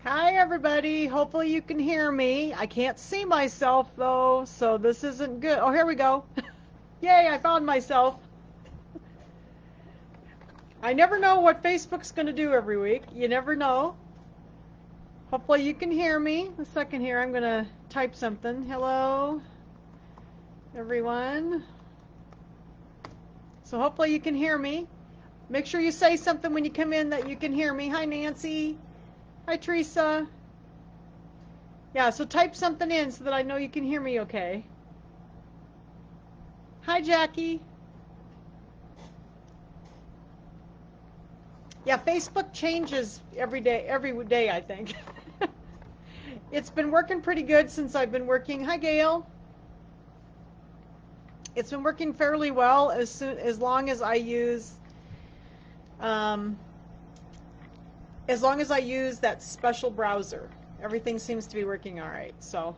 Hi everybody, hopefully you can hear me. I can't see myself though, so this isn't good. Oh, here we go. Yay, I found myself. I never know what Facebook's going to do every week. You never know. Hopefully you can hear me. A second here, I'm going to type something. Hello, everyone. So hopefully you can hear me. Make sure you say something when you come in that you can hear me. Hi Nancy. Hi Teresa. Yeah, so type something in so that I know you can hear me okay. Hi Jackie. Yeah, Facebook changes every day, I think. It's been working pretty good since I've been working. Hi Gail. It's been working fairly well as long as I use um, that special browser. Everything seems to be working all right. So,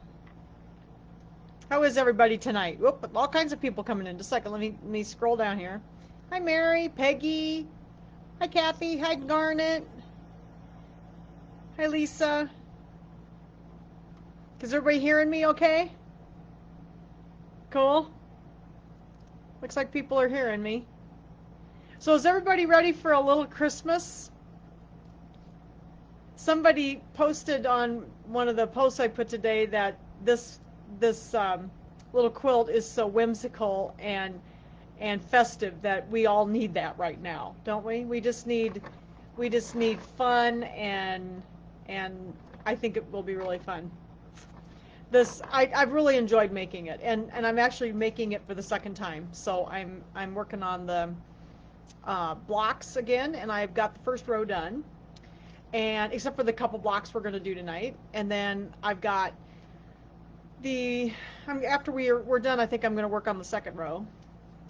how is everybody tonight? Whoop, all kinds of people coming in. Just a second, let me scroll down here. Hi Mary, Peggy. Hi Kathy. Hi Garnet. Hi Lisa. Is everybody hearing me okay? Cool. Looks like people are hearing me. So is everybody ready for a little Christmas? Somebody posted on one of the posts I put today that this little quilt is so whimsical and festive that we all need that right now, don't we? We just need fun and I think it will be really fun. I've really enjoyed making it, and I'm actually making it for the second time. So I'm working on the blocks again, and I've got the first row done, and except for the couple blocks we're going to do tonight, and then I've got after we're done, I think I'm going to work on the second row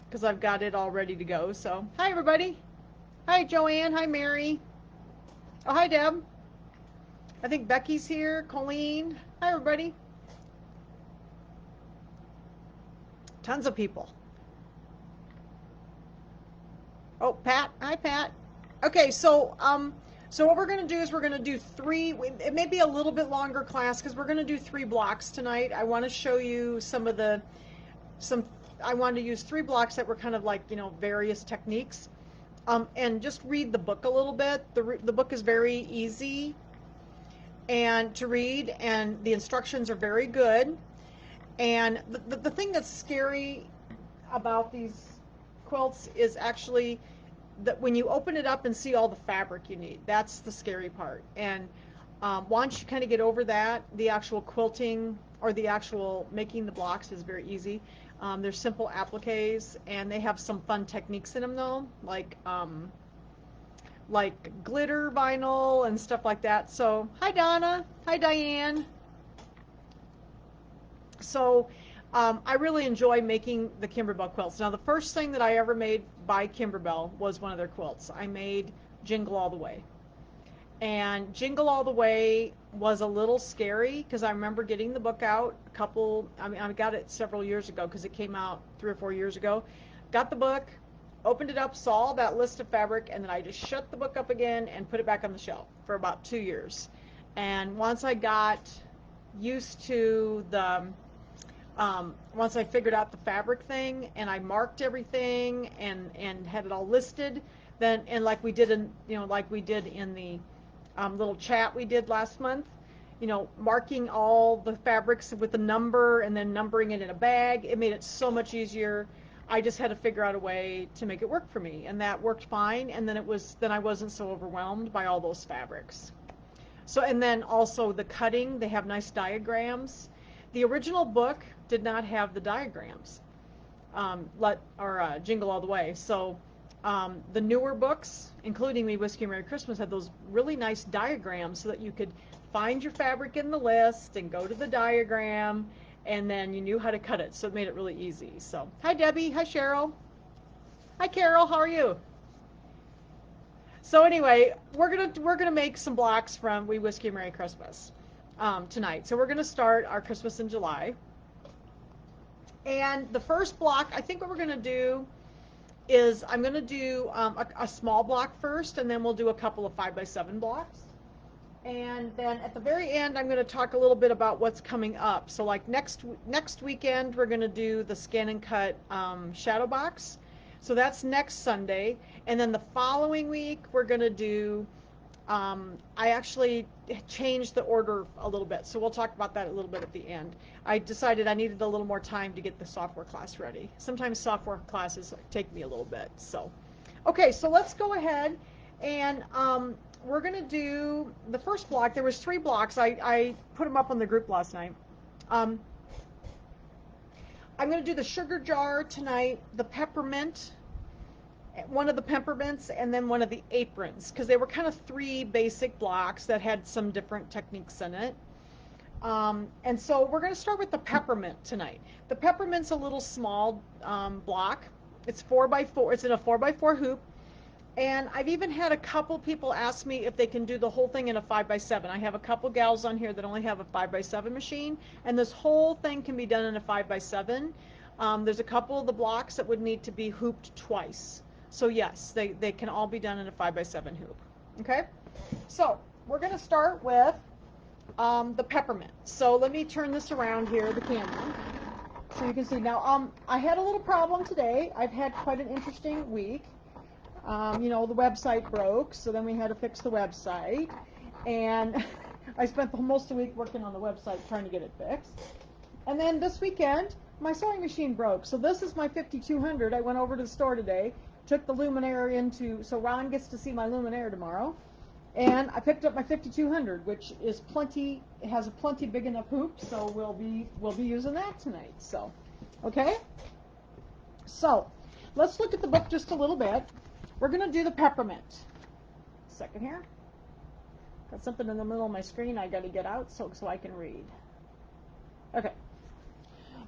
because I've got it all ready to go. So hi everybody, hi Joanne, hi Mary, oh hi Deb, I think Becky's here, Colleen, hi everybody. Tons of people. Oh, Pat. Hi, Pat. Okay, so what we're going to do is we're going to do three. It may be a little bit longer class because we're going to do 3 blocks tonight. I want to show you some. I wanted to use 3 blocks that were kind of like various techniques, and just read the book a little bit. The book is very easy and to read, and the instructions are very good. And the thing that's scary about these quilts is actually that when you open it up and see all the fabric you need, that's the scary part. And once you kind of get over that, the actual quilting or the actual making the blocks is very easy. There's simple appliques, and they have some fun techniques in them though, like glitter vinyl and stuff like that. So hi Donna, hi Diane. So I really enjoy making the Kimberbell quilts. Now the first thing that I ever made by Kimberbell was one of their quilts. I made Jingle All the Way. And Jingle All the Way was a little scary because I remember getting the book out I got it several years ago because it came out 3 or 4 years ago. Got the book, opened it up, saw that list of fabric, and then I just shut the book up again and put it back on the shelf for about 2 years. And once I got used to once I figured out the fabric thing and I marked everything and had it all listed, then and like we did in the little chat we did last month, marking all the fabrics with the number and then numbering it in a bag, it made it so much easier. I just had to figure out a way to make it work for me, and that worked fine. And then I wasn't so overwhelmed by all those fabrics. So, and then also the cutting, they have nice diagrams. The original book did not have the diagrams, Jingle All the Way. So the newer books, including Me Whiskey Merry Christmas, had those really nice diagrams so that you could find your fabric in the list and go to the diagram, and then you knew how to cut it. So it made it really easy. So hi Debbie, hi Cheryl, hi Carol, how are you? So anyway, we're gonna make some blocks from We Whiskey Merry Christmas tonight. So we're gonna start our Christmas in July. And the first block, I think what we're gonna do is I'm gonna do a small block first, and then we'll do a couple of 5x7 blocks. And then at the very end, I'm going to talk a little bit about what's coming up. So like next weekend, we're going to do the scan and cut shadow box. So that's next Sunday. And then the following week, we're going to do, I actually changed the order a little bit. So we'll talk about that a little bit at the end. I decided I needed a little more time to get the software class ready. Sometimes software classes take me a little bit. So, okay, so let's go ahead and we're going to do the first block. There was 3 blocks. I put them up on the group last night. I'm going to do the sugar jar tonight, the peppermint, one of the peppermints, and then one of the aprons, because they were kind of 3 basic blocks that had some different techniques in it. And so we're going to start with the peppermint tonight. The peppermint's a little small block. It's 4x4. It's in a 4x4 hoop. And I've even had a couple people ask me if they can do the whole thing in a 5x7. I have a couple gals on here that only have a 5x7 machine, and this whole thing can be done in a 5x7. There's a couple of the blocks that would need to be hooped twice. So yes, they can all be done in a 5x7 hoop. Okay? So we're going to start with the peppermint. So let me turn this around here, the camera, so you can see. Now, I had a little problem today. I've had quite an interesting week. You know, the website broke, so then we had to fix the website. And I spent most of the week working on the website trying to get it fixed. And then this weekend, my sewing machine broke. So this is my 5200. I went over to the store today, took the luminaire into, so Ron gets to see my luminaire tomorrow. And I picked up my 5200, which is plenty, it has a plenty big enough hoop, so we'll be using that tonight. So, okay? So, let's look at the book just a little bit. We're going to do the peppermint. Second here. Got something in the middle of my screen I got to get out so I can read. Okay.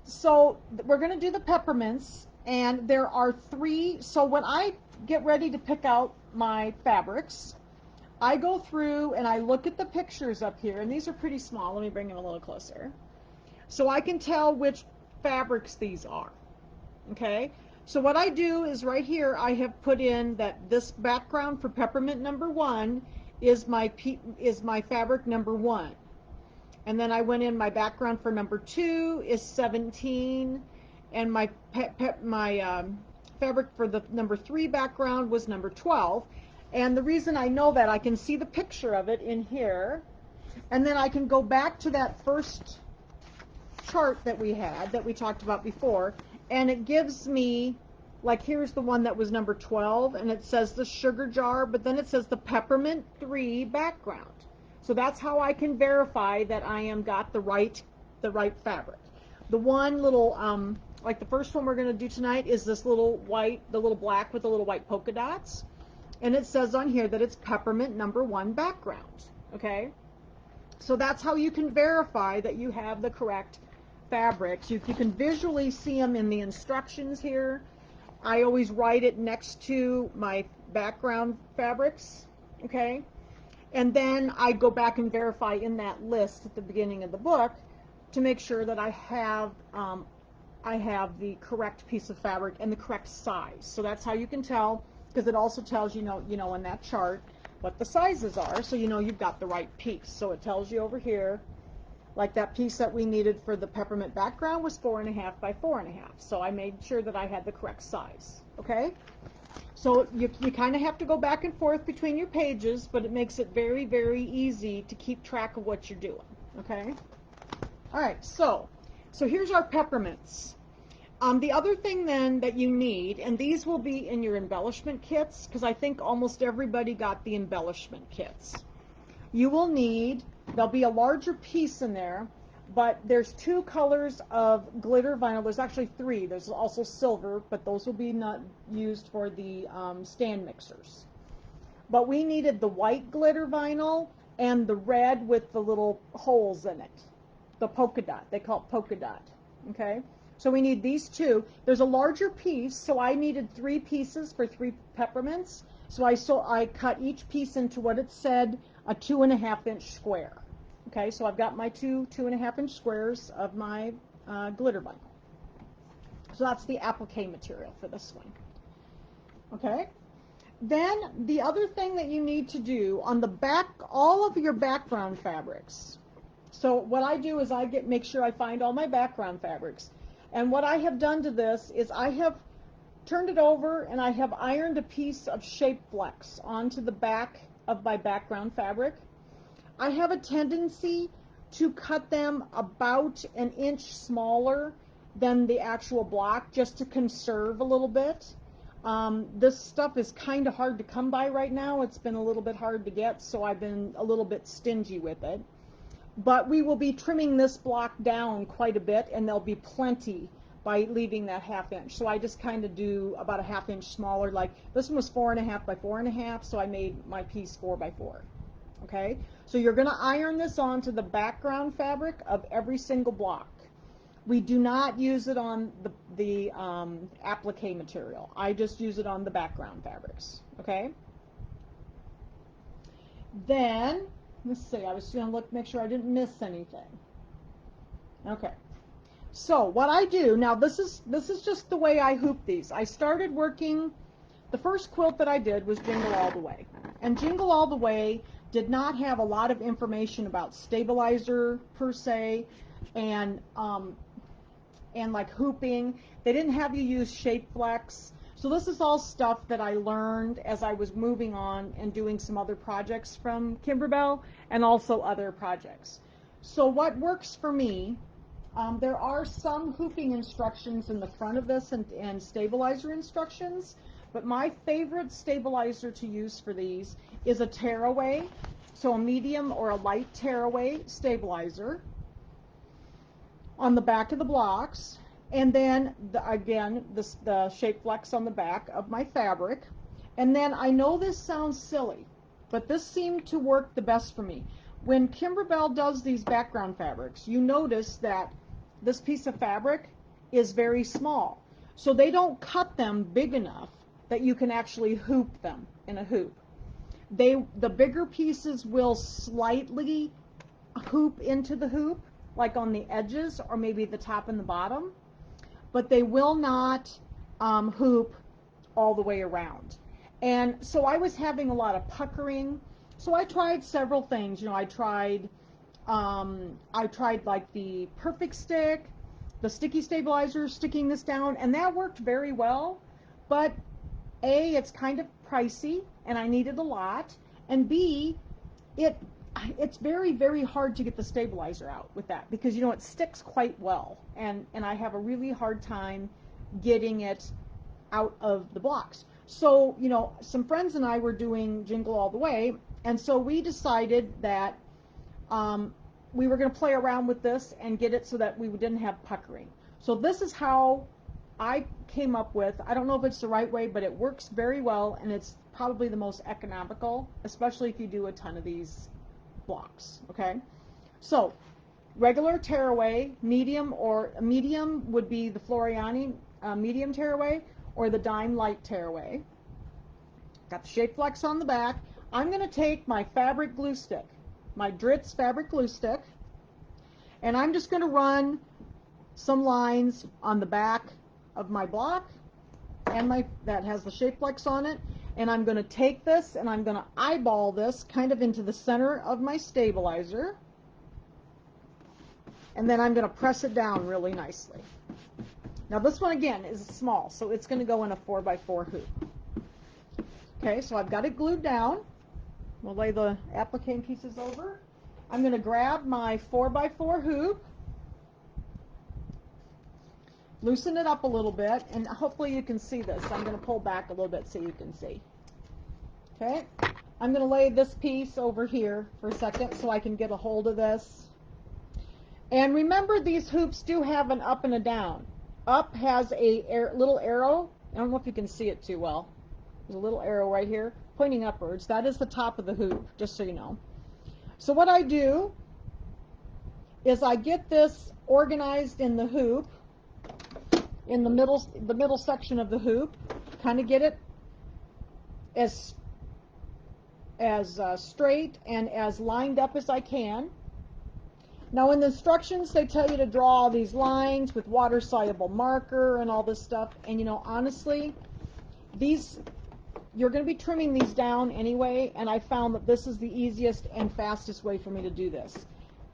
So we're going to do the peppermints, and there are 3. So when I get ready to pick out my fabrics, I go through and I look at the pictures up here, and these are pretty small. Let me bring them a little closer. So I can tell which fabrics these are. Okay? So what I do is right here I have put in that this background for peppermint number 1 is my fabric number 1. And then I went in my background for number 2 is 17, and my fabric for the number 3 background was number 12. And the reason I know that, I can see the picture of it in here, and then I can go back to that first chart that we had, that we talked about before, and it gives me, like here's the one that was number 12, and it says the sugar jar, but then it says the peppermint 3 background. So that's how I can verify that I am got the right fabric. The one little, like the first one we're going to do tonight is this little white, the little black with the little white polka dots, and it says on here that it's peppermint number 1 background. Okay, so that's how you can verify that you have the correct fabrics. You can visually see them in the instructions here. I always write it next to my background fabrics, okay? And then I go back and verify in that list at the beginning of the book to make sure that I have the correct piece of fabric and the correct size. So that's how you can tell, because it also tells you know in that chart what the sizes are, so you know you've got the right piece. So it tells you over here, like that piece that we needed for the peppermint background was 4.5 by 4.5. So I made sure that I had the correct size. Okay? So you kind of have to go back and forth between your pages, but it makes it very, very easy to keep track of what you're doing. Okay? All right, so here's our peppermints. The other thing then that you need, and these will be in your embellishment kits, because I think almost everybody got the embellishment kits. You will need, there'll be a larger piece in there, but there's 2 colors of glitter vinyl. There's actually 3. There's also silver, but those will be not used for the stand mixers. But we needed the white glitter vinyl and the red with the little holes in it. The polka dot. They call it polka dot. Okay? So we need these 2. There's a larger piece, so I needed 3 pieces for 3 peppermints. So I cut each piece into what it said, a 2.5-inch square. Okay, so I've got my 2.5-inch squares of my glitter vinyl. So that's the applique material for this one. Okay, Then the other thing that you need to do on the back, all of your background fabrics. So what I do is I make sure I find all my background fabrics. And what I have done to this is I have turned it over and I have ironed a piece of shape flex onto the back of my background fabric. I have a tendency to cut them about an inch smaller than the actual block just to conserve a little bit. This stuff is kind of hard to come by right now. It's been a little bit hard to get, so I've been a little bit stingy with it. But we will be trimming this block down quite a bit, and there'll be plenty by leaving that 1/2 inch. So I just kind of do about a 1/2 inch smaller. Like this one was 4.5 by 4.5, so I made my piece 4 by 4. Okay, so you're going to iron this onto the background fabric of every single block. We do not use it on the applique material. I just use it on the background fabrics, okay? Then, let's see, I was going to look, make sure I didn't miss anything. Okay, so what I do, now this is just the way I hoop these. I started working, the first quilt that I did was Jingle All the Way. And Jingle All the Way did not have a lot of information about stabilizer per se, and like hooping. They didn't have you use shape flex. So this is all stuff that I learned as I was moving on and doing some other projects from Kimberbell and also other projects. So what works for me, there are some hooping instructions in the front of this and stabilizer instructions, but my favorite stabilizer to use for these is a tearaway, so a medium or a light tearaway stabilizer on the back of the blocks, and then again the shape flex on the back of my fabric. And then I know this sounds silly, but this seemed to work the best for me. When Kimberbell does these background fabrics, you notice that this piece of fabric is very small, so they don't cut them big enough that you can actually hoop them in a hoop. The bigger pieces will slightly hoop into the hoop, like on the edges or maybe the top and the bottom, but they will not hoop all the way around. And so I was having a lot of puckering, so I tried several things. You know, I tried like the Perfect Stick, the sticky stabilizer, sticking this down, and that worked very well, but A, it's kind of pricey and I needed a lot, and B, it's very, very hard to get the stabilizer out with that because, you know, it sticks quite well, and I have a really hard time getting it out of the blocks. So, you know, some friends and I were doing Jingle All the Way, and so we decided that we were going to play around with this and get it so that we didn't have puckering. So this is how I came up with, I don't know if it's the right way, but it works very well, and it's probably the most economical, especially if you do a ton of these blocks. Okay, so regular tearaway, medium would be the Floriani medium tearaway or the Dime light tearaway. Got the shape flex on the back. I'm going to take my fabric glue stick, my Dritz fabric glue stick, and I'm just going to run some lines on the back of my block and that has the shape flex on it, and I'm going to take this and I'm going to eyeball this kind of into the center of my stabilizer, and then I'm going to press it down really nicely. Now this one again is small, so it's going to go in a 4x4 hoop. Okay, so I've got it glued down. We'll lay the applique pieces over. I'm going to grab my 4x4 hoop, loosen it up a little bit, and hopefully you can see this. I'm going to pull back a little bit so you can see. Okay, I'm going to lay this piece over here for a second so I can get a hold of this. And remember, these hoops do have an up and a down. Up has a little arrow. I don't know if you can see it too well. There's a little arrow right here pointing upwards. That is the top of the hoop, just so you know. So what I do is I get this organized in the hoop, in the middle section of the hoop, kind of get it as straight and as lined up as I can. Now in the instructions they tell you to draw these lines with water soluble marker and all this stuff, and you know, honestly, these you're going to be trimming these down anyway, and I found that this is the easiest and fastest way for me to do this.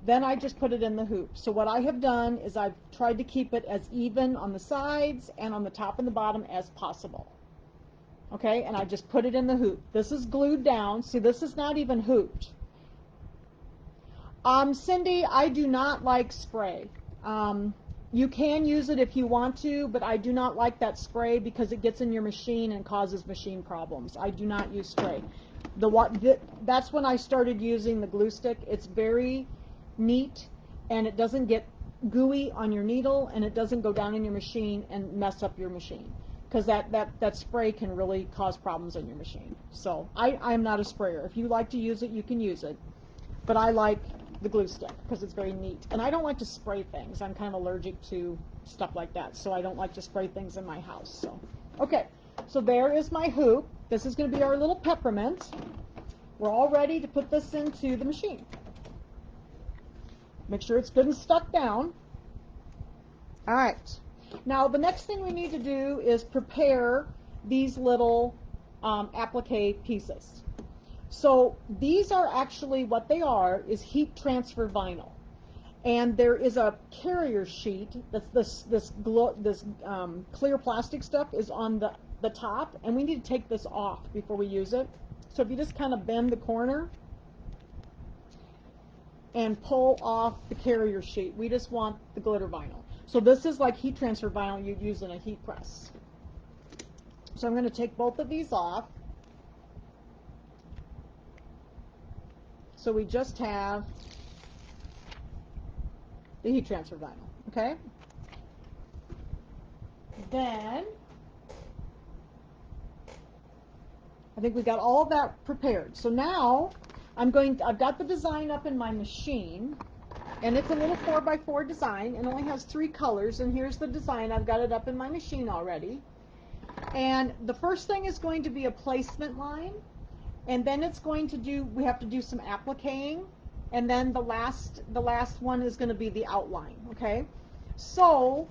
Then I just put it in the hoop. So what I have done is I've tried to keep it as even on the sides and on the top and the bottom as possible. Okay, and I just put it in the hoop. This is glued down. See, this is not even hooped. Cindy, I do not like spray. You can use it if you want to, but I do not like that spray because it gets in your machine and causes machine problems. I do not use spray. That's when I started using the glue stick. It's very neat, and it doesn't get gooey on your needle, and it doesn't go down in your machine and mess up your machine, because that spray can really cause problems on your machine. So I'm not a sprayer. If you like to use it, you can use it, but I like the glue stick because it's very neat. And I don't like to spray things. I'm kind of allergic to stuff like that, so I don't like to spray things in my house. So okay, so there is my hoop. This is going to be our little peppermint. We're all ready to put this into the machine. Make sure it's good and stuck down. All right. Now the next thing we need to do is prepare these little applique pieces. So these are actually, what they are is heat transfer vinyl, and there is a carrier sheet that's this clear plastic stuff is on the top, and we need to take this off before we use it. So if you just kind of bend the corner and pull off the carrier sheet, we just want the glitter vinyl. So this is like heat transfer vinyl you'd use in a heat press. So I'm going to take both of these off. So we just have the heat transfer vinyl, okay? Then I think we got all of that prepared. So now I've got the design up in my machine, and it's a little 4x4 design, and only has 3 colors, and here's the design. I've got it up in my machine already. And the first thing is going to be a placement line, and then it's going to we have to do some appliquing, and then the last one is going to be the outline, okay? So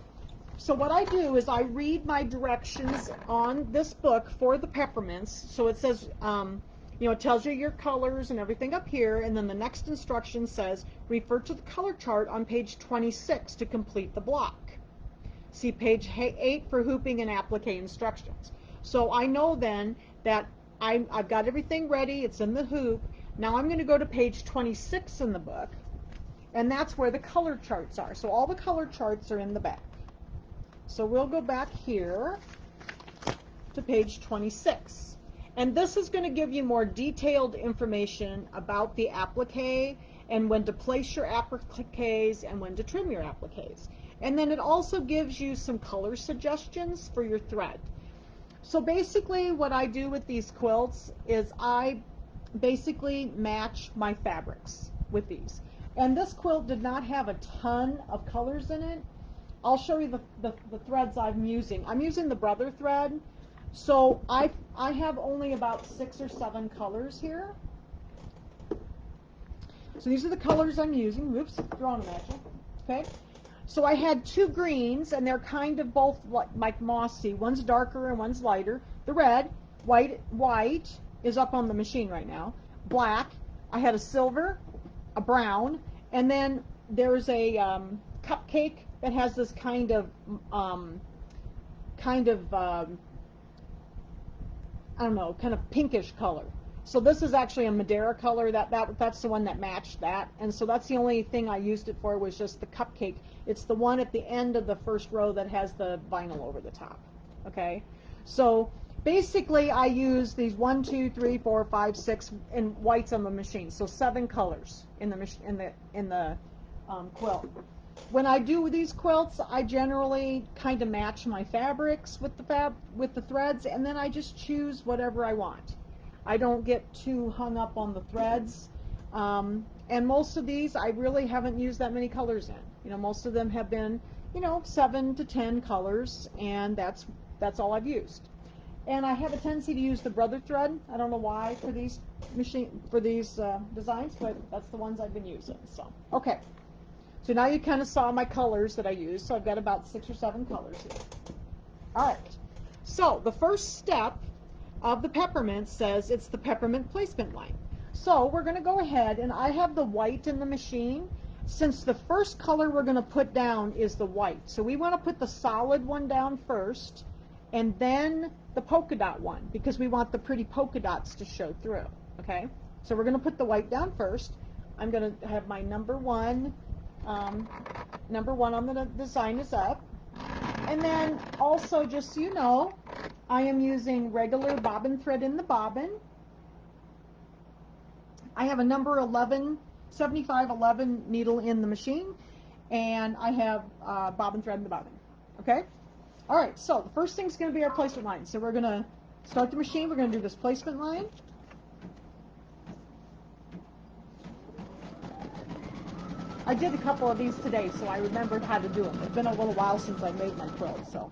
what I do is I read my directions on this book for the peppermints. So it says, it tells you your colors and everything up here, and then the next instruction says, refer to the color chart on page 26 to complete the block. See page 8 for hooping and applique instructions. So I know then that I've got everything ready, it's in the hoop. Now I'm going to go to page 26 in the book, and that's where the color charts are. So all the color charts are in the back. So we'll go back here to page 26. And this is going to give you more detailed information about the applique, and when to place your appliques and when to trim your appliques. And then it also gives you some color suggestions for your thread. So basically what I do with these quilts is I basically match my fabrics with these. And this quilt did not have a ton of colors in it. I'll show you the threads I'm using. I'm using the Brother thread. So I have only about 6 or 7 colors here. So these are the colors I'm using. Oops, throwing them at you. Okay. So I had 2 greens, and they're kind of both like mossy. One's darker and one's lighter. The red, white is up on the machine right now. Black, I had a silver, a brown, and then there's a cupcake that has this kind of I don't know, kind of pinkish color. So this is actually a Madeira color. That's the one that matched that. And so that's the only thing I used it for, was just the cupcake. It's the one at the end of the first row that has the vinyl over the top. Okay? So basically I use these 1, 2, 3, 4, 5, 6 in whites on the machine. So 7 colors in the quilt. When I do these quilts, I generally kind of match my fabrics with the threads, and then I just choose whatever I want. I don't get too hung up on the threads, and most of these I really haven't used that many colors in. Most of them have been 7 to 10 colors, and that's all I've used. And I have a tendency to use the Brother thread. I don't know why for these designs, but that's the ones I've been using. So okay, so now you kind of saw my colors that I used. So I've got about 6 or 7 colors here. All right, so the first step of the Peppermint says it's the Peppermint placement line. So we're going to go ahead, and I have the white in the machine. Since the first color we're going to put down is the white, so we want to put the solid one down first, and then the polka dot one, because we want the pretty polka dots to show through. Okay, so we're going to put the white down first. I'm going to have my number one I'm going to design is up. And then also, just so you know, I am using regular bobbin thread in the bobbin. I have a number 11, 7511 needle in the machine, and I have bobbin thread in the bobbin. Okay? All right, so the first thing is going to be our placement line. So we're going to start the machine. We're going to do this placement line. I did a couple of these today, so I remembered how to do them. It's been a little while since I made my quilt, so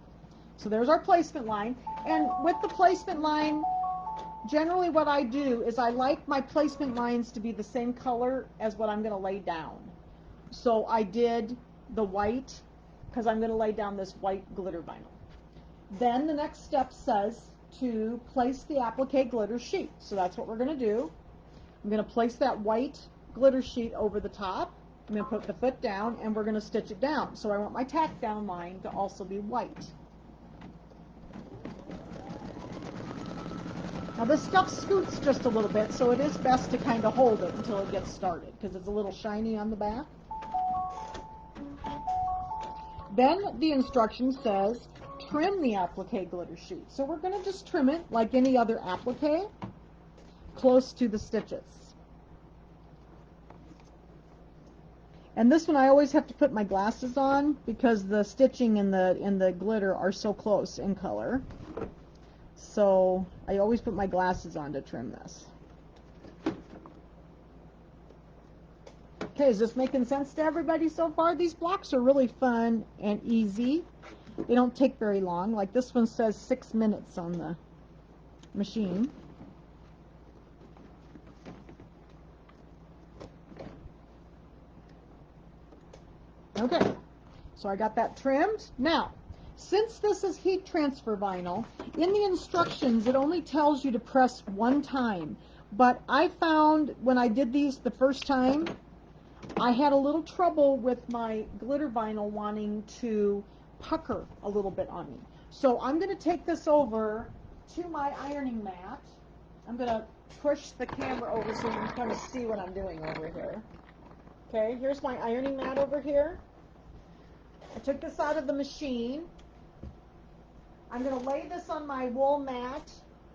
there's our placement line. And with the placement line, generally what I do is I like my placement lines to be the same color as what I'm going to lay down. So I did the white, because I'm going to lay down this white glitter vinyl. Then the next step says to place the applique glitter sheet. So that's what we're going to do. I'm going to place that white glitter sheet over the top. I'm going to put the foot down, and we're going to stitch it down. So I want my tack down line to also be white. Now this stuff scoots just a little bit, so it is best to kind of hold it until it gets started, because it's a little shiny on the back. Then the instruction says trim the applique glitter sheet. So we're going to just trim it like any other applique, close to the stitches. And this one I always have to put my glasses on because the stitching and the glitter are so close in color. So I always put my glasses on to trim this. Okay, is this making sense to everybody so far? These blocks are really fun and easy. They don't take very long. Like this one says 6 minutes on the machine. Okay, so I got that trimmed. Now, since this is heat transfer vinyl, in the instructions it only tells you to press one time. But I found when I did these the first time, I had a little trouble with my glitter vinyl wanting to pucker a little bit on me. So I'm going to take this over to my ironing mat. I'm going to push the camera over so you can kind of see what I'm doing over here. Okay, here's my ironing mat over here. I took this out of the machine. I'm going to lay this on my wool mat,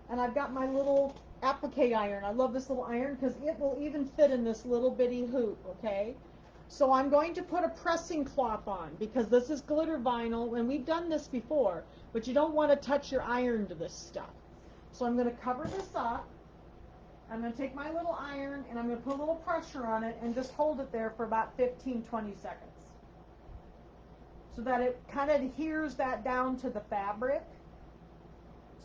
and I've got my little applique iron. I love this little iron because it will even fit in this little bitty hoop, okay? So I'm going to put a pressing cloth on because this is glitter vinyl, and we've done this before, but you don't want to touch your iron to this stuff. So I'm going to cover this up. I'm going to take my little iron, and I'm going to put a little pressure on it and just hold it there for about 15-20 seconds so that it kind of adheres that down to the fabric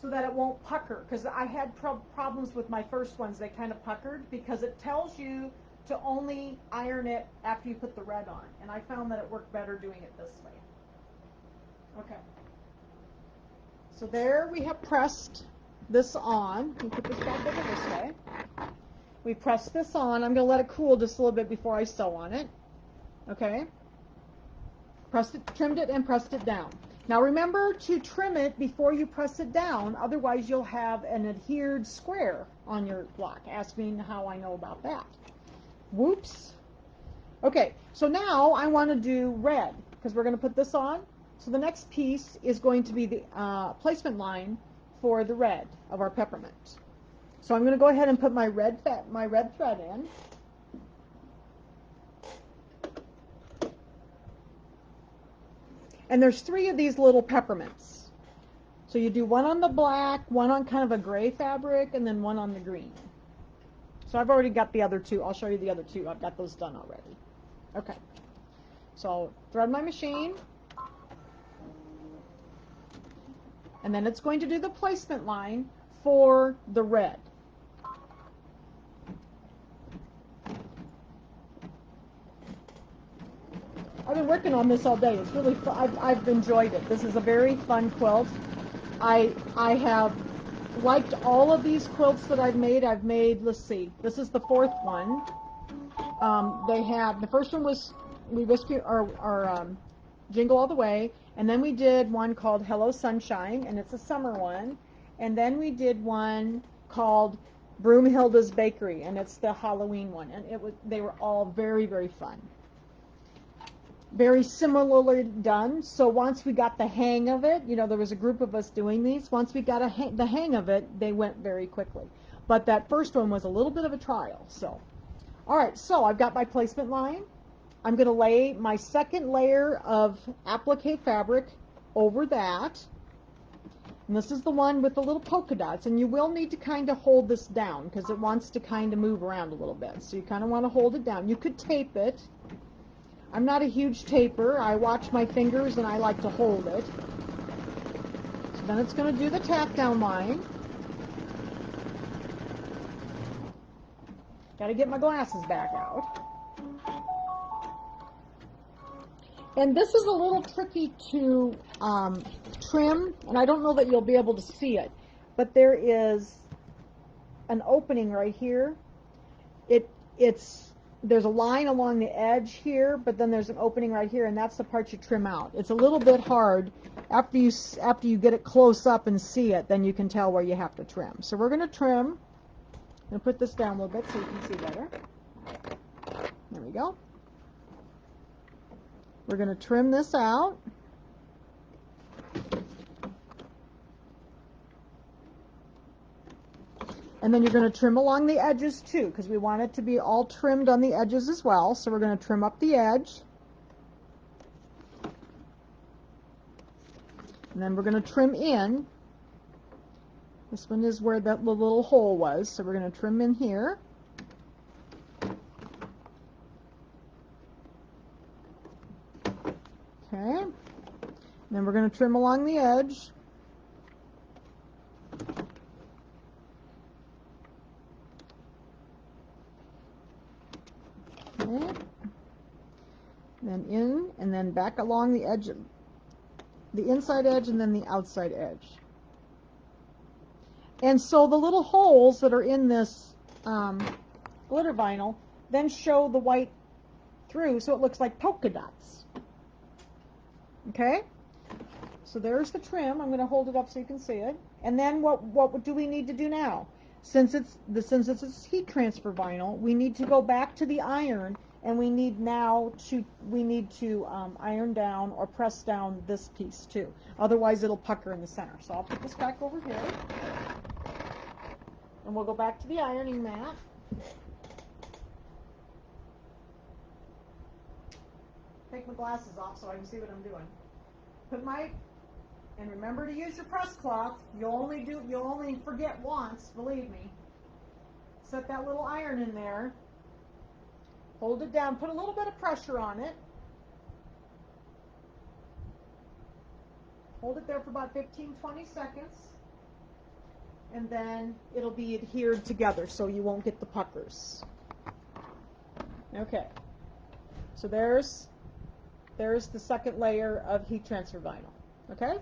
so that it won't pucker, because I had problems with my first ones. They kind of puckered because it tells you to only iron it after you put the red on, and I found that it worked better doing it this way. Okay, so there we have pressed this on. Let me put this back over this way. We pressed this on. I'm going to let it cool just a little bit before I sew on it. Okay, pressed it, trimmed it, and pressed it down. Now remember to trim it before you press it down, otherwise you'll have an adhered square on your block. Ask me how I know about that. Whoops. Okay, so now I want to do red because we're going to put this on. So the next piece is going to be the placement line for the red of our peppermint. So I'm going to go ahead and put my red thread in. And there's 3 of these little peppermints. So you do one on the black, one on kind of a gray fabric, and then one on the green. So I've already got the other 2. I'll show you the other 2. I've got those done already. Okay. So thread my machine. And then it's going to do the placement line for the red. I've been working on this all day. It's really fun. I've enjoyed it. This is a very fun quilt. I have liked all of these quilts that I've made, let's see, this is the fourth one. They have, the first one was, we whisked our Jingle All the Way, and then we did one called Hello Sunshine, and it's a summer one, and then we did one called Broomhilda's Bakery, and it's the Halloween one, and they were all very, very fun. Very similarly done, so once we got the hang of it, you know, there was a group of us doing these, once we got the hang of it, they went very quickly. But that first one was a little bit of a trial, so. Alright, so I've got my placement line. I'm going to lay my second layer of applique fabric over that. And this is the one with the little polka dots, and you will need to kind of hold this down because it wants to kind of move around a little bit. So you kind of want to hold it down. You could tape it. I'm not a huge taper. I watch my fingers and I like to hold it. So then it's going to do the tack down line. Got to get my glasses back out. And this is a little tricky to trim, and I don't know that you'll be able to see it, but there is an opening right here. There's a line along the edge here, but then there's an opening right here, and that's the part you trim out. It's a little bit hard. After you get it close up and see it, then you can tell where you have to trim. So we're going to trim. I'm going to put this down a little bit so you can see better. There we go. We're going to trim this out. And then you're going to trim along the edges too, because we want it to be all trimmed on the edges as well. So we're going to trim up the edge. And then we're going to trim in. This one is where that little hole was, so we're going to trim in here. Okay. And then we're going to trim along the edge. Okay. Then in, and then back along the edge, the inside edge, and then the outside edge. And so the little holes that are in this glitter vinyl then show the white through, so it looks like polka dots. Okay? So there's the trim. I'm going to hold it up so you can see it. And then what do we need to do now? Since it's heat transfer vinyl, we need to go back to the iron, and we need to iron down or press down this piece too. Otherwise it'll pucker in the center. So I'll put this back over here. And we'll go back to the ironing mat. Take my glasses off so I can see what I'm doing. And remember to use your press cloth. You'll only forget once, believe me. Set that little iron in there. Hold it down, put a little bit of pressure on it. Hold it there for about 15-20 seconds. And then it'll be adhered together so you won't get the puckers. Okay. So there's the second layer of heat transfer vinyl. Okay?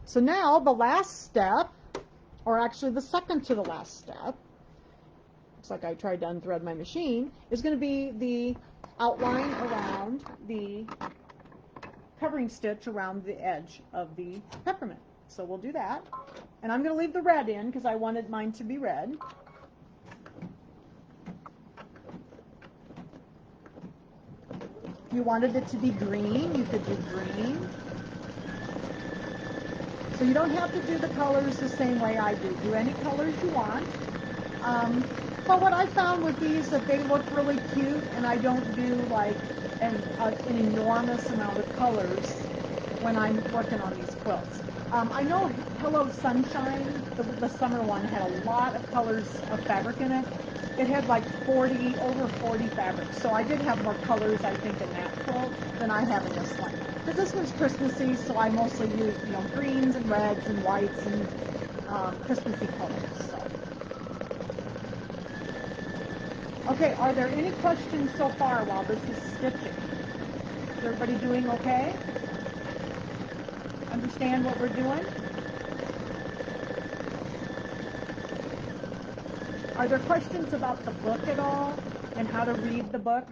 So now the last step, or actually the second to the last step, looks like I tried to unthread my machine, is going to be the outline around the covering stitch around the edge of the peppermint. So we'll do that. And I'm going to leave the red in because I wanted mine to be red. If you wanted it to be green, you could do green. So you don't have to do the colors the same way I do. Do any colors you want. But what I found with these, that they look really cute, and I don't do like an enormous amount of colors when I'm working on these quilts. I know Hello Sunshine, the summer one, had a lot of colors of fabric in it. It had like over 40 fabrics. So I did have more colors, I think, in that quilt than I have in this one. Because this one's Christmassy, so I mostly use, greens and reds and whites and Christmassy colors. So. Okay, are there any questions so far while this is stitching? Is everybody doing okay? Understand what we're doing? Are there questions about the book at all and how to read the book?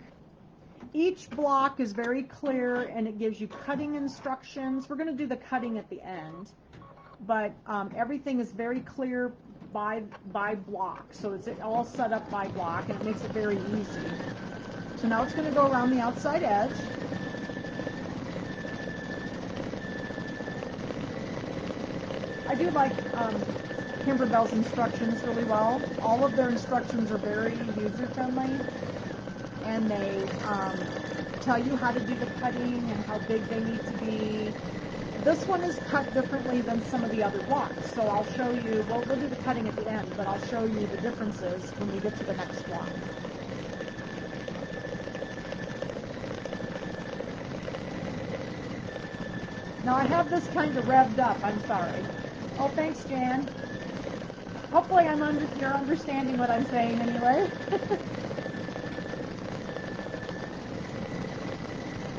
Each block is very clear and it gives you cutting instructions. We're going to do the cutting at the end, but everything is very clear by block. So it's all set up by block and it makes it very easy. So now it's going to go around the outside edge. I do like Kimberbell's instructions really well. All of their instructions are very user-friendly, and they tell you how to do the cutting and how big they need to be. This one is cut differently than some of the other blocks, so I'll show you, well, we'll do the cutting at the end, but I'll show you the differences when we get to the next block. Now I have this kind of revved up, I'm sorry. Oh, thanks, Jan. Hopefully you're understanding what I'm saying anyway.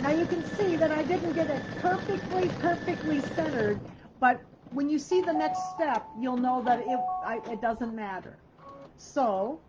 Now you can see that I didn't get it perfectly centered, but when you see the next step, you'll know that it doesn't matter. So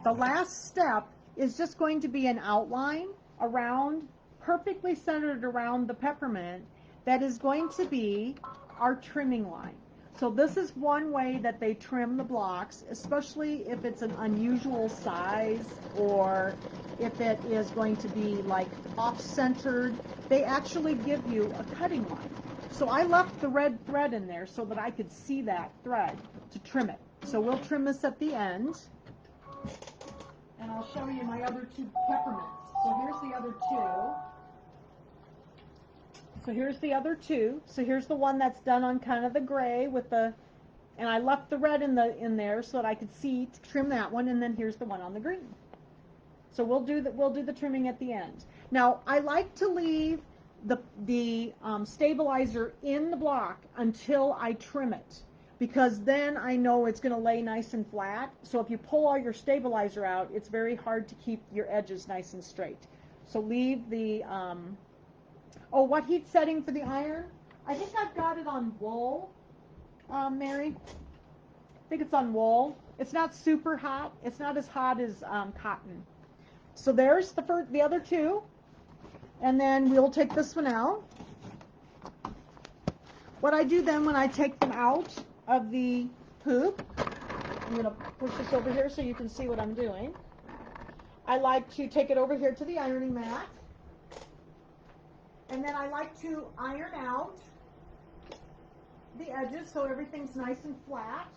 the last step is just going to be an outline around, perfectly centered around the peppermint, that is going to be our trimming line. So this is one way that they trim the blocks, especially if it's an unusual size or if it is going to be like off-centered. They actually give you a cutting line. So I left the red thread in there so that I could see that thread to trim it. So we'll trim this at the end. And I'll show you my other two peppermints. So here's the other two. So here's the other two. So here's the one that's done on kind of the gray with the, and I left the red in there so that I could see to trim that one, and then here's the one on the green. So we'll do the trimming at the end. Now I like to leave the stabilizer in the block until I trim it, because then I know it's going to lay nice and flat. So if you pull all your stabilizer out, it's very hard to keep your edges nice and straight. So leave the oh, what heat setting for the iron? I think I've got it on wool, Mary. I think it's on wool. It's not super hot. It's not as hot as cotton. So there's the other two. And then we'll take this one out. What I do then when I take them out of the hoop, I'm going to push this over here so you can see what I'm doing. I like to take it over here to the ironing mat. And then I like to iron out the edges so everything's nice and flat.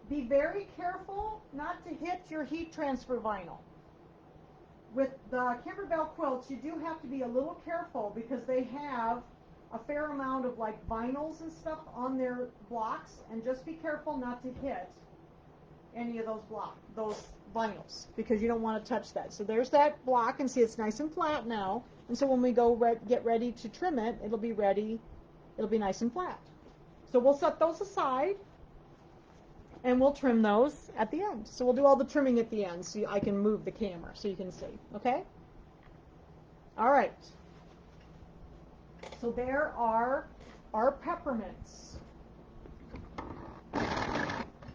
Be very careful not to hit your heat transfer vinyl. With the Kimberbell quilts, you do have to be a little careful because they have a fair amount of like vinyls and stuff on their blocks, and just be careful not to hit any of those vinyls, because you don't want to touch that. So there's that block, and see it's nice and flat now. And so when we go get ready to trim it, it'll be ready. It'll be nice and flat. So we'll set those aside, and we'll trim those at the end. So we'll do all the trimming at the end, so I can move the camera so you can see. Okay? All right. So there are our peppermints.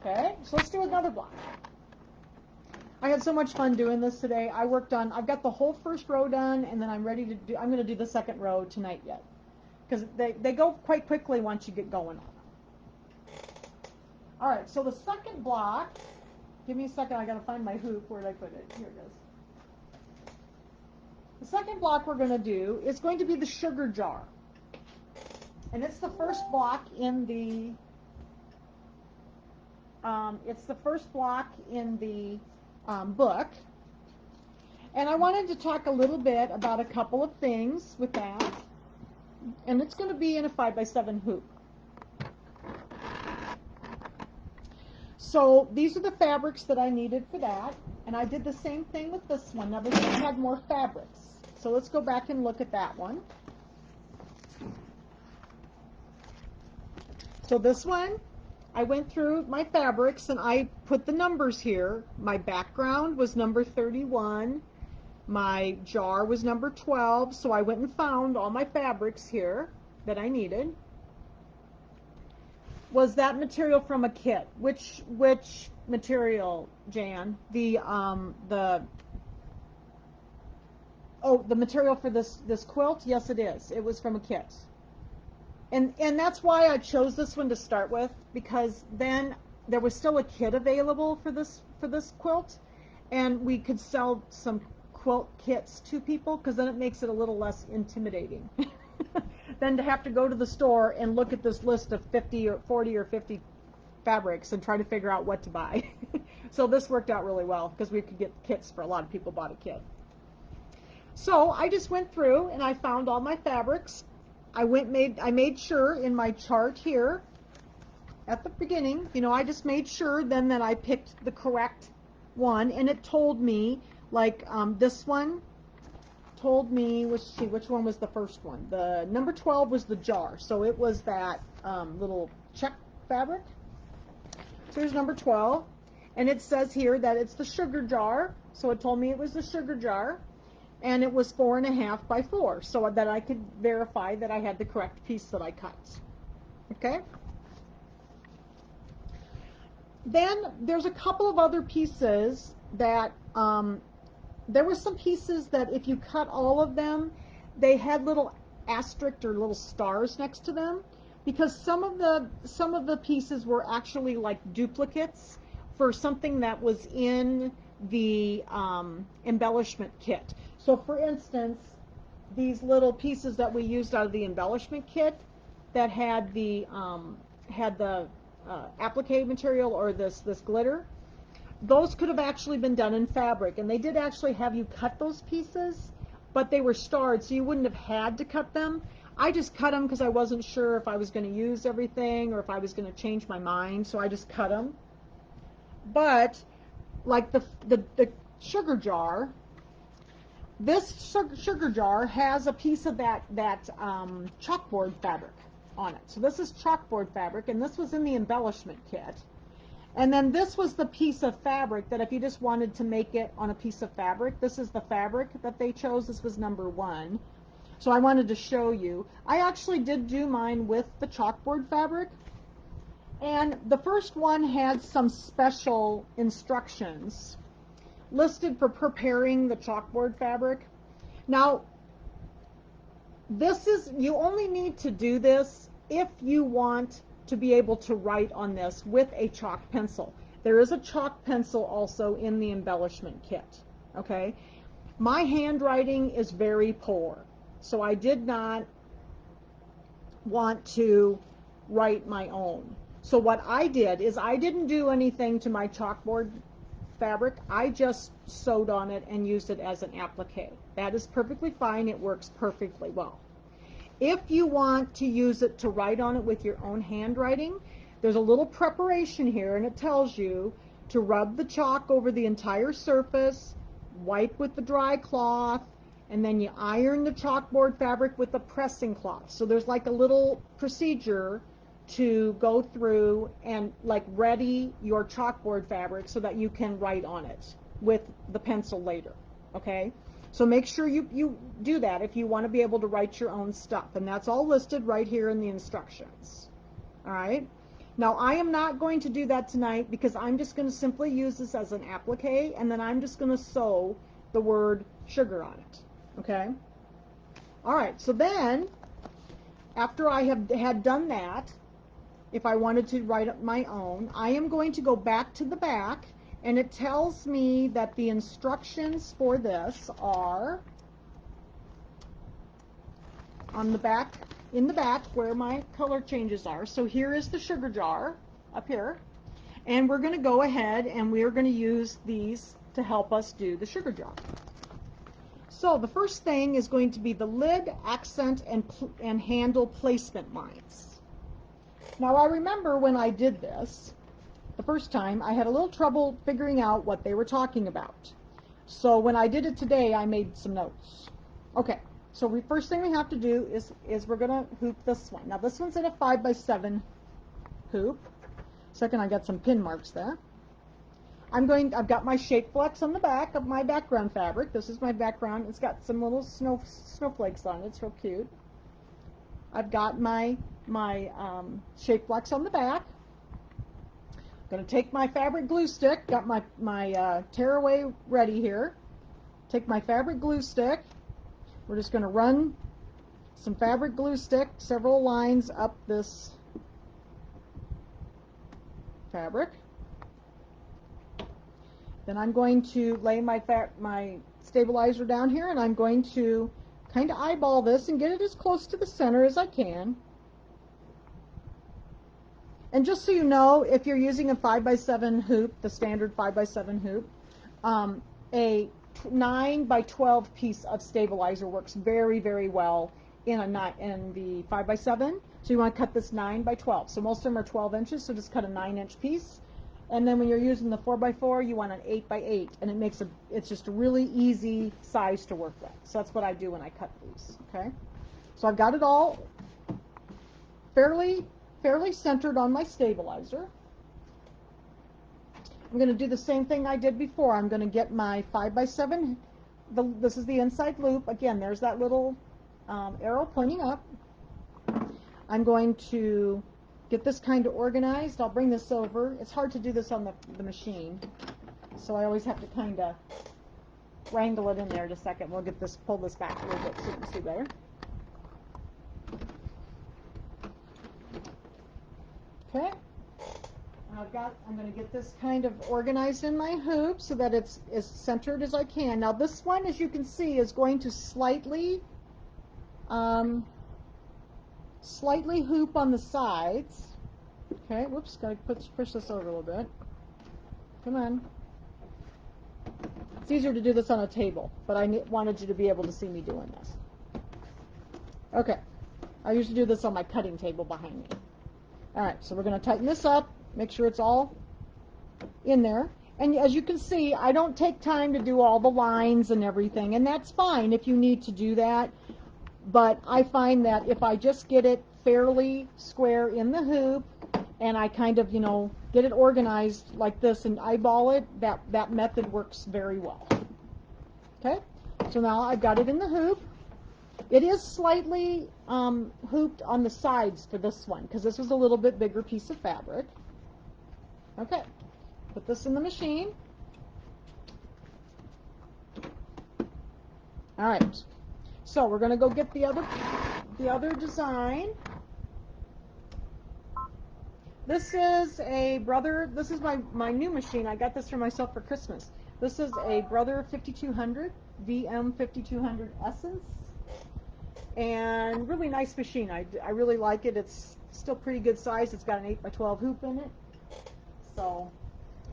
Okay, so let's do another block. I had so much fun doing this today. I've got the whole first row done, and then I'm going to do the second row tonight yet. Because they go quite quickly once you get going on them. All right, so the second block, give me a second, I got to find my hoop. Where did I put it? Here it is. The second block we're going to do is going to be the sugar jar. And it's the first block in the book. And I wanted to talk a little bit about a couple of things with that. And it's going to be in a 5x7 hoop. So these are the fabrics that I needed for that. And I did the same thing with this one. Now this one had more fabrics. So let's go back and look at that one. So this one, I went through my fabrics and I put the numbers here. My background was number 31. My jar was number 12. So I went and found all my fabrics here that I needed. was that material from a kit. Which material, Jan? The material for this quilt? Yes, it is. It was from a kit. And that's why I chose this one to start with, because then there was still a kit available for this quilt, and we could sell some quilt kits to people, because then it makes it a little less intimidating than to have to go to the store and look at this list of 50 or 40 or 50 fabrics and try to figure out what to buy. So this worked out really well, because we could get kits for a lot of people bought a kit. So I just went through and I found all my fabrics. I made sure in my chart here at the beginning, you know, I just made sure then that I picked the correct one, and it told me, like, this one told me, which one was the first one? The number 12 was the jar, so it was that little check fabric. So here's number 12, and it says here that it's the sugar jar, so it told me it was the sugar jar, and it was 4.5 by 4, so that I could verify that I had the correct piece that I cut. Okay? Then there's a couple of other pieces that, there were some pieces that if you cut all of them, they had little asterisks or little stars next to them, because some of the pieces were actually like duplicates for something that was in the embellishment kit. So for instance, these little pieces that we used out of the embellishment kit that had the applique material, or this glitter, those could have actually been done in fabric, and they did actually have you cut those pieces, but they were starred, so you wouldn't have had to cut them. I just cut them because I wasn't sure if I was going to use everything or if I was going to change my mind, so I just cut them. But like the sugar jar, this sugar jar has a piece of that chalkboard fabric on it. So this is chalkboard fabric, and this was in the embellishment kit. And then this was the piece of fabric that if you just wanted to make it on a piece of fabric, this is the fabric that they chose. This was number 1. So I wanted to show you. I actually did do mine with the chalkboard fabric. And the first one had some special instructions listed for preparing the chalkboard fabric. Now, you only need to do this if you want to be able to write on this with a chalk pencil. There is a chalk pencil also in the embellishment kit, okay? My handwriting is very poor, so I did not want to write my own. So what I did is I didn't do anything to my chalkboard fabric. I just sewed on it and used it as an applique. That is perfectly fine. It works perfectly well. If you want to use it to write on it with your own handwriting, there's a little preparation here, and it tells you to rub the chalk over the entire surface, wipe with the dry cloth, and then you iron the chalkboard fabric with the pressing cloth. So there's like a little procedure to go through and like ready your chalkboard fabric so that you can write on it with the pencil later, okay? So make sure you do that if you want to be able to write your own stuff, and that's all listed right here in the instructions. All right. Now I am not going to do that tonight because I'm just going to simply use this as an applique, and then I'm just going to sew the word sugar on it. Okay. All right. So then, after I had done that, if I wanted to write up my own, I am going to go back to the back. And it tells me that the instructions for this are on the back, in the back where my color changes are. So here is the sugar jar up here. And we're going to go ahead and we're going to use these to help us do the sugar jar. So the first thing is going to be the lid, accent, and handle placement lines. Now I remember when I did this, the first time, I had a little trouble figuring out what they were talking about. So when I did it today, I made some notes. Okay, so first thing we have to do is we're going to hoop this one. Now this one's in a 5x7 hoop. Second, I got some pin marks there. I've got my shape flex on the back of my background fabric. This is my background. It's got some little snowflakes on it. It's real cute. I've got my my shape blocks on the back. I'm going to take my fabric glue stick, got my tearaway ready here. Take my fabric glue stick. We're just going to run some fabric glue stick, several lines up this fabric. Then I'm going to lay my stabilizer down here, and I'm going to kind of eyeball this and get it as close to the center as I can. And just so you know, if you're using a 5x7 hoop, the standard 5x7 hoop, a 9x12 piece of stabilizer works very, very well in the 5x7. So you want to cut this 9x12. So most of them are 12 inches, so just cut a 9-inch piece. And then when you're using the 4x4, you want an 8x8, and it's just a really easy size to work with. So that's what I do when I cut these. Okay. So I've got it all fairly centered on my stabilizer. I'm going to do the same thing I did before. I'm going to get my 5x7. This is the inside loop. Again, there's that little arrow pointing up. I'm going to get this kind of organized. I'll bring this over. It's hard to do this on the machine, so I always have to kind of wrangle it in there. Just a second. We'll pull this back a little bit so you can see better. Okay. I'm going to get this kind of organized in my hoop so that it's as centered as I can. Now this one, as you can see, is going to slightly hoop on the sides. Okay, whoops, got to push this over a little bit. Come on. It's easier to do this on a table, but I wanted you to be able to see me doing this. Okay, I usually do this on my cutting table behind me. Alright, so we're going to tighten this up, make sure it's all in there. And as you can see, I don't take time to do all the lines and everything, and that's fine if you need to do that. But I find that if I just get it fairly square in the hoop, and I kind of, get it organized like this and eyeball it, that method works very well. Okay, so now I've got it in the hoop. It is slightly hooped on the sides for this one, because this was a little bit bigger piece of fabric. Okay, put this in the machine. All right. So we're going to go get the other design. This is my new machine. I got this for myself for Christmas. This is a Brother 5200, VM 5200 Essence. And really nice machine. I really like it. It's still pretty good size. It's got an 8x12 hoop in it. So,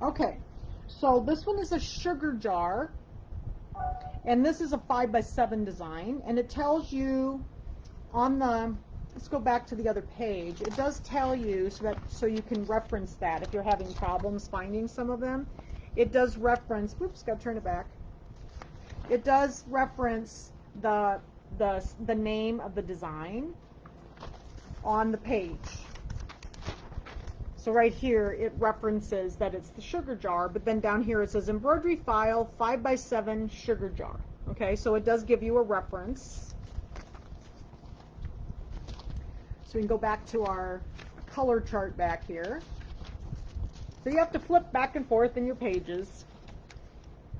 okay. So this one is a sugar jar. And this is a 5x7 design, and it tells you on let's go back to the other page. It does tell you so you can reference that if you're having problems finding some of them. It does reference, whoops, got to turn it back. It does reference the name of the design on the page. So right here, it references that it's the sugar jar, but then down here it says embroidery file 5x7 sugar jar. Okay, so it does give you a reference. So we can go back to our color chart back here. So you have to flip back and forth in your pages.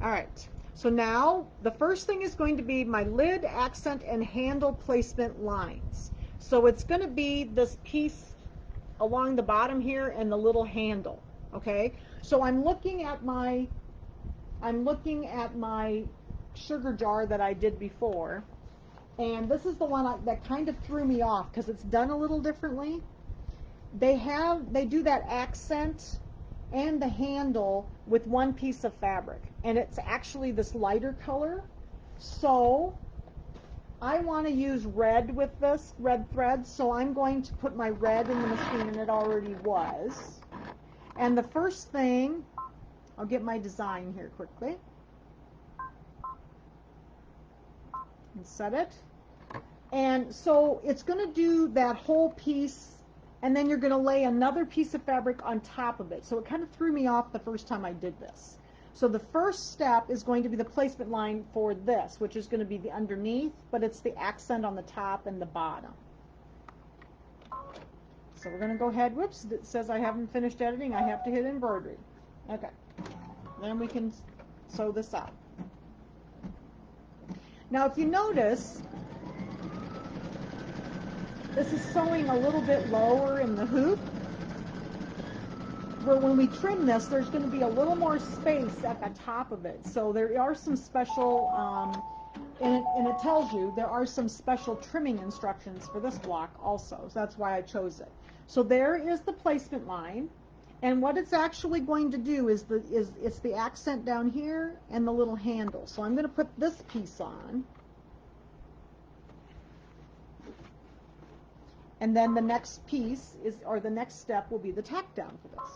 All right, so now the first thing is going to be my lid, accent, and handle placement lines. So it's going to be this piece along the bottom here and the little handle. Okay, so I'm looking at my sugar jar that I did before, and this is the one that kind of threw me off because it's done a little differently. They do that accent and the handle with one piece of fabric, and it's actually this lighter color. So I want to use red with this, red thread, so I'm going to put my red in the machine, and it already was. And the first thing, I'll get my design here quickly and set it. And so it's going to do that whole piece, and then you're going to lay another piece of fabric on top of it. So it kind of threw me off the first time I did this. So the first step is going to be the placement line for this, which is going to be the underneath, but it's the accent on the top and the bottom. So we're going to go ahead, whoops, it says I haven't finished editing, I have to hit embroidery. Okay, then we can sew this out. Now if you notice, this is sewing a little bit lower in the hoop, where when we trim this, there's going to be a little more space at the top of it. So there are some special, and it tells you there are some special trimming instructions for this block also. So that's why I chose it. So there is the placement line, and what it's actually going to do is it's the accent down here and the little handle. So I'm going to put this piece on, and then the next piece is, or the next step will be the tack down for this.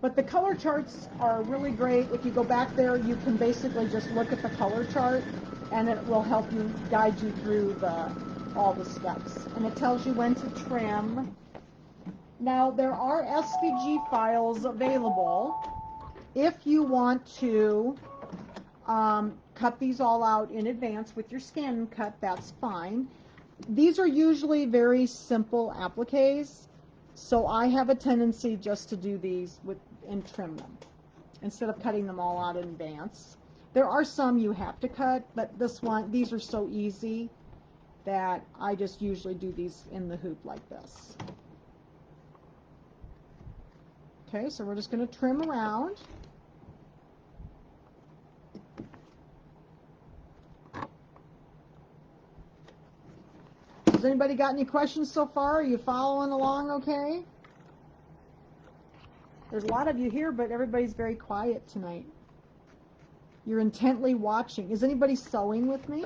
But the color charts are really great. If you go back there, you can basically just look at the color chart, and it will help you, guide you through all the steps. And it tells you when to trim. Now, there are SVG files available if you want to cut these all out in advance with your scan and cut. That's fine. These are usually very simple appliques, so I have a tendency just to do these and trim them instead of cutting them all out in advance. There are some you have to cut, but these are so easy that I just usually do these in the hoop like this. Okay, so we're just going to trim around. Has anybody got any questions so far? Are you following along okay? There's a lot of you here, but everybody's very quiet tonight. You're intently watching. Is anybody sewing with me?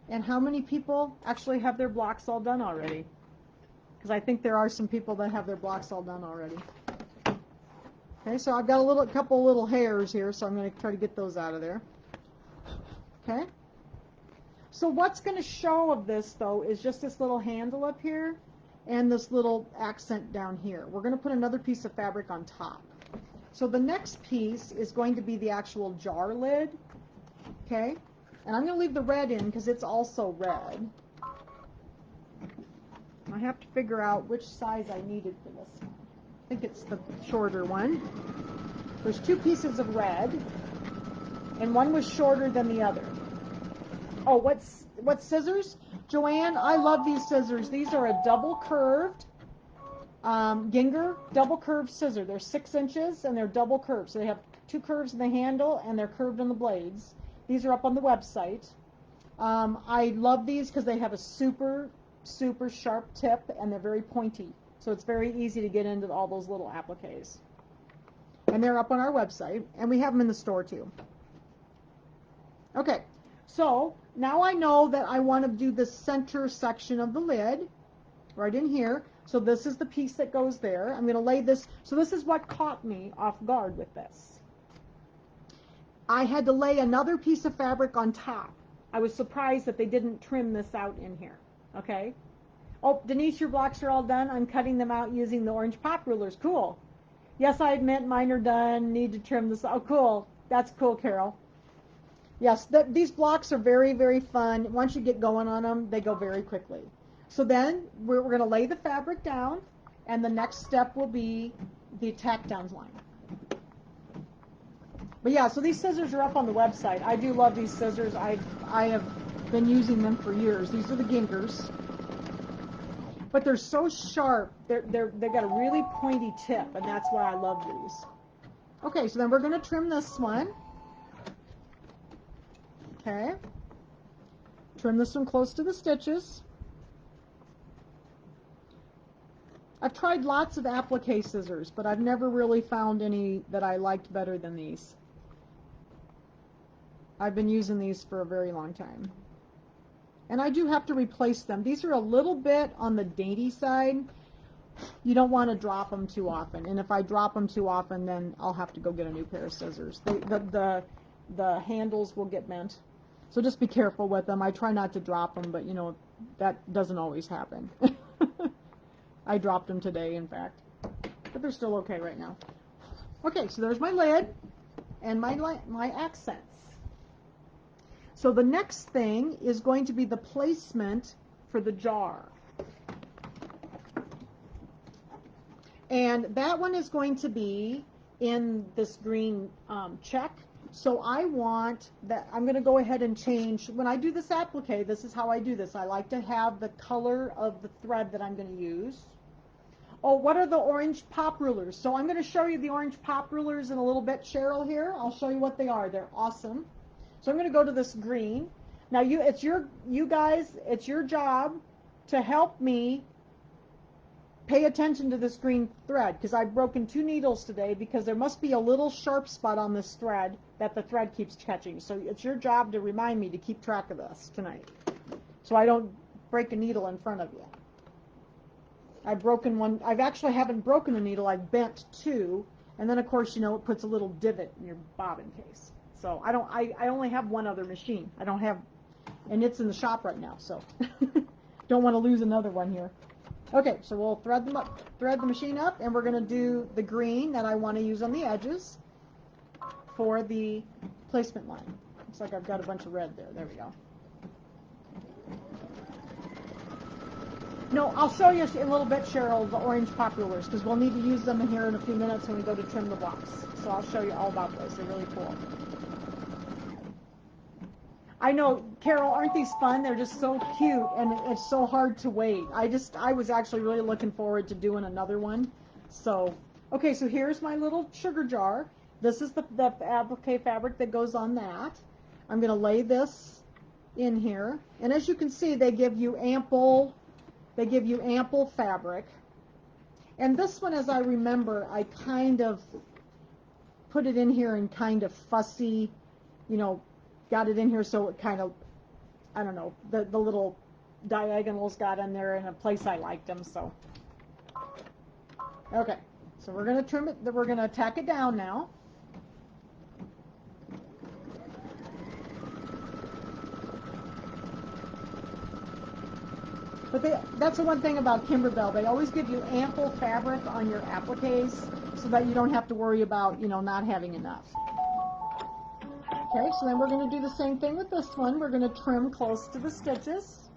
And how many people actually have their blocks all done already? Because I think there are some people that have their blocks all done already. Okay, so I've got a couple little hairs here, so I'm going to try to get those out of there. Okay. So what's going to show of this, though, is just this little handle up here and this little accent down here. We're going to put another piece of fabric on top. So the next piece is going to be the actual jar lid. Okay. And I'm going to leave the red in because it's also red. I have to figure out which size I needed for this one. I think it's the shorter one. There's two pieces of red, and one was shorter than the other. Oh, what scissors? Joanne, I love these scissors. These are a double curved Ginger double curved scissor. They're 6 inches and they're double curved. So they have 2 curves in the handle and they're curved on the blades. These are up on the website. I love these because they have a super sharp tip and they're very pointy. So it's very easy to get into all those little appliques. And they're up on our website, and we have them in the store too. Okay, so now I know that I want to do the center section of the lid right in here. So this is the piece that goes there. I'm going to lay this. So this is what caught me off guard with this. I had to lay another piece of fabric on top. I was surprised that they didn't trim this out in here. Okay. Oh, Denise, your blocks are all done. I'm cutting them out using the orange pop rulers. Cool. Yes, I admit mine are done. Need to trim this. Oh, cool. That's cool, Carol. Yes, these blocks are very, very fun. Once you get going on them, they go very quickly. So then we're going to lay the fabric down, and the next step will be the tack down line. But yeah, so these scissors are up on the website. I do love these scissors. I have been using them for years. These are the Gingers. But they're so sharp. They've got a really pointy tip, and that's why I love these. Okay, so then we're going to trim this one. Okay. Trim this one close to the stitches. I've tried lots of applique scissors, but I've never really found any that I liked better than these. I've been using these for a very long time. And I do have to replace them. These are a little bit on the dainty side. You don't want to drop them too often. And if I drop them too often, then I'll have to go get a new pair of scissors. The handles will get bent. So just be careful with them. I try not to drop them, but you know, that doesn't always happen. I dropped them today, in fact. But they're still okay right now. Okay, so there's my lid and my accents. So the next thing is going to be the placement for the jar. And that one is going to be in this green check. So I want that, I'm going to go ahead and change, when I do this applique, this is how I do this. I like to have the color of the thread that I'm going to use. Oh, what are the orange pop rulers? So I'm going to show you the orange pop rulers in a little bit, Cheryl, here. I'll show you what they are. They're awesome. So I'm going to go to this green. Now you guys, it's your job to help me pay attention to this green thread, because I've broken 2 needles today because there must be a little sharp spot on this thread that the thread keeps catching. So it's your job to remind me to keep track of this tonight, so I don't break a needle in front of you. I've broken one. I've actually haven't broken a needle. I've bent 2, and then of course, you know, it puts a little divot in your bobbin case. So I only have one other machine. I don't have, and it's in the shop right now, so don't want to lose another one here. Okay, so we'll thread the machine up, and we're going to do the green that I want to use on the edges for the placement line. Looks like I've got a bunch of red there. There we go. No, I'll show you in a little bit, Cheryl, the orange pop rulers, because we'll need to use them in here in a few minutes when we go to trim the blocks. So I'll show you all about those. They're really cool. I know, Carol, aren't these fun? They're just so cute, and it's so hard to wait. I was actually really looking forward to doing another one. So, okay, so here's my little sugar jar. This is the applique fabric that goes on that. I'm going to lay this in here, and as you can see, they give you ample fabric. And this one, as I remember, I kind of put it in here in kind of fussy, you know, got it in here so it kind of, I don't know, the little diagonals got in there in a place I liked them, so. Okay, so we're going to trim it, we're going to tack it down now. But that's the one thing about Kimberbell. They always give you ample fabric on your appliques so that you don't have to worry about, you know, not having enough. Okay, so then we're going to do the same thing with this one. We're going to trim close to the stitches.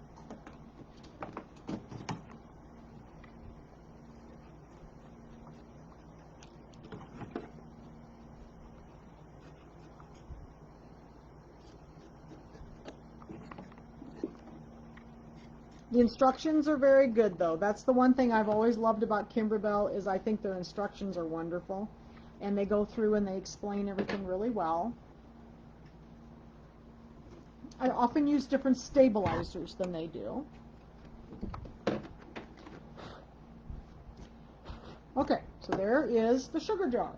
The instructions are very good, though. That's the one thing I've always loved about Kimberbell, is I think their instructions are wonderful. And they go through and they explain everything really well. I often use different stabilizers than they do. Okay, so there is the sugar jar.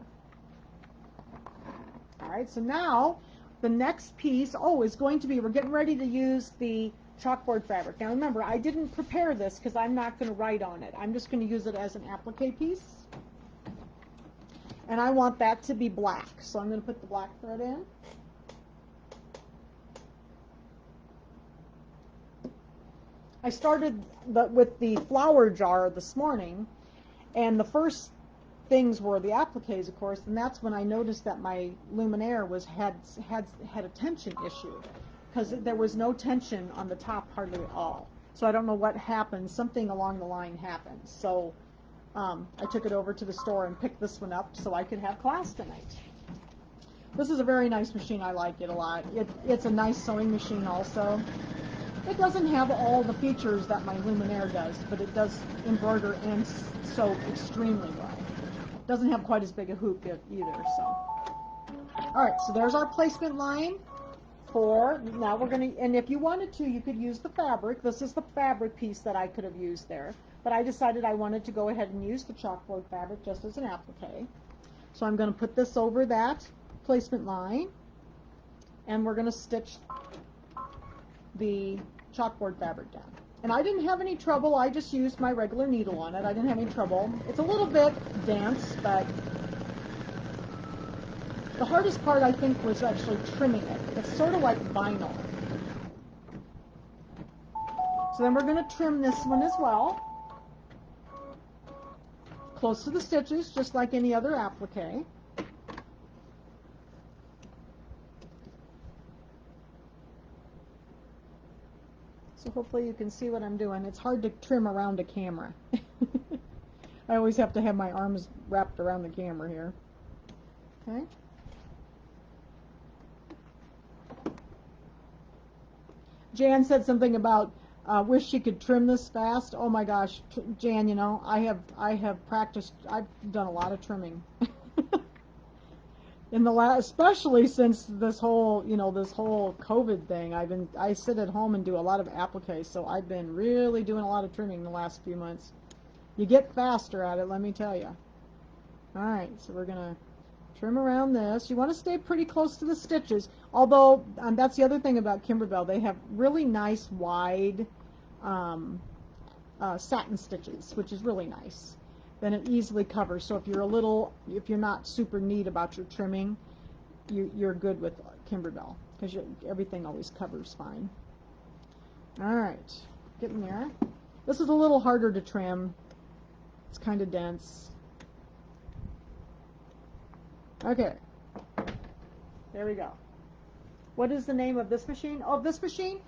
All right, so now the next piece, is going to be, we're getting ready to use the chalkboard fabric. Now remember, I didn't prepare this because I'm not going to write on it. I'm just going to use it as an applique piece. And I want that to be black, so I'm going to put the black thread in. I started with the flower jar this morning, and the first things were the appliques, of course, and that's when I noticed that my luminaire had a tension issue, because there was no tension on the top hardly at all. So I don't know what happened. Something along the line happened. So I took it over to the store and picked this one up so I could have class tonight. This is a very nice machine. I like it a lot. It's a nice sewing machine also. It doesn't have all the features that my luminaire does, but it does embroider and sew extremely well. It doesn't have quite as big a hoop either, so. All right, so there's our placement line for, now we're going to, and if you wanted to, you could use the fabric. This is the fabric piece that I could have used there, but I decided I wanted to go ahead and use the chalkboard fabric just as an applique. So I'm going to put this over that placement line, and we're going to stitch the chalkboard fabric down. And I didn't have any trouble. I just used my regular needle on it. I didn't have any trouble. It's a little bit dense, but the hardest part, I think, was actually trimming it. It's sort of like vinyl. So then we're going to trim this one as well, close to the stitches, just like any other applique. So hopefully you can see what I'm doing. It's hard to trim around a camera. I always have to have my arms wrapped around the camera here. Okay. Jan said something about wish she could trim this fast. Oh my gosh, Jan, you know, I have practiced. I've done a lot of trimming. In the last, especially since this whole, you know, this whole COVID thing, I sit at home and do a lot of applique, so I've been really doing a lot of trimming the last few months. You get faster at it, let me tell you. All right, so we're gonna trim around this. You want to stay pretty close to the stitches, although that's the other thing about Kimberbell. They have really nice wide satin stitches, which is really nice. Then it easily covers. So if you're not super neat about your trimming, you're good with Kimberbell because everything always covers fine. All right, getting there. This is a little harder to trim. It's kind of dense. Okay, there we go. What is the name of this machine? Oh, this machine?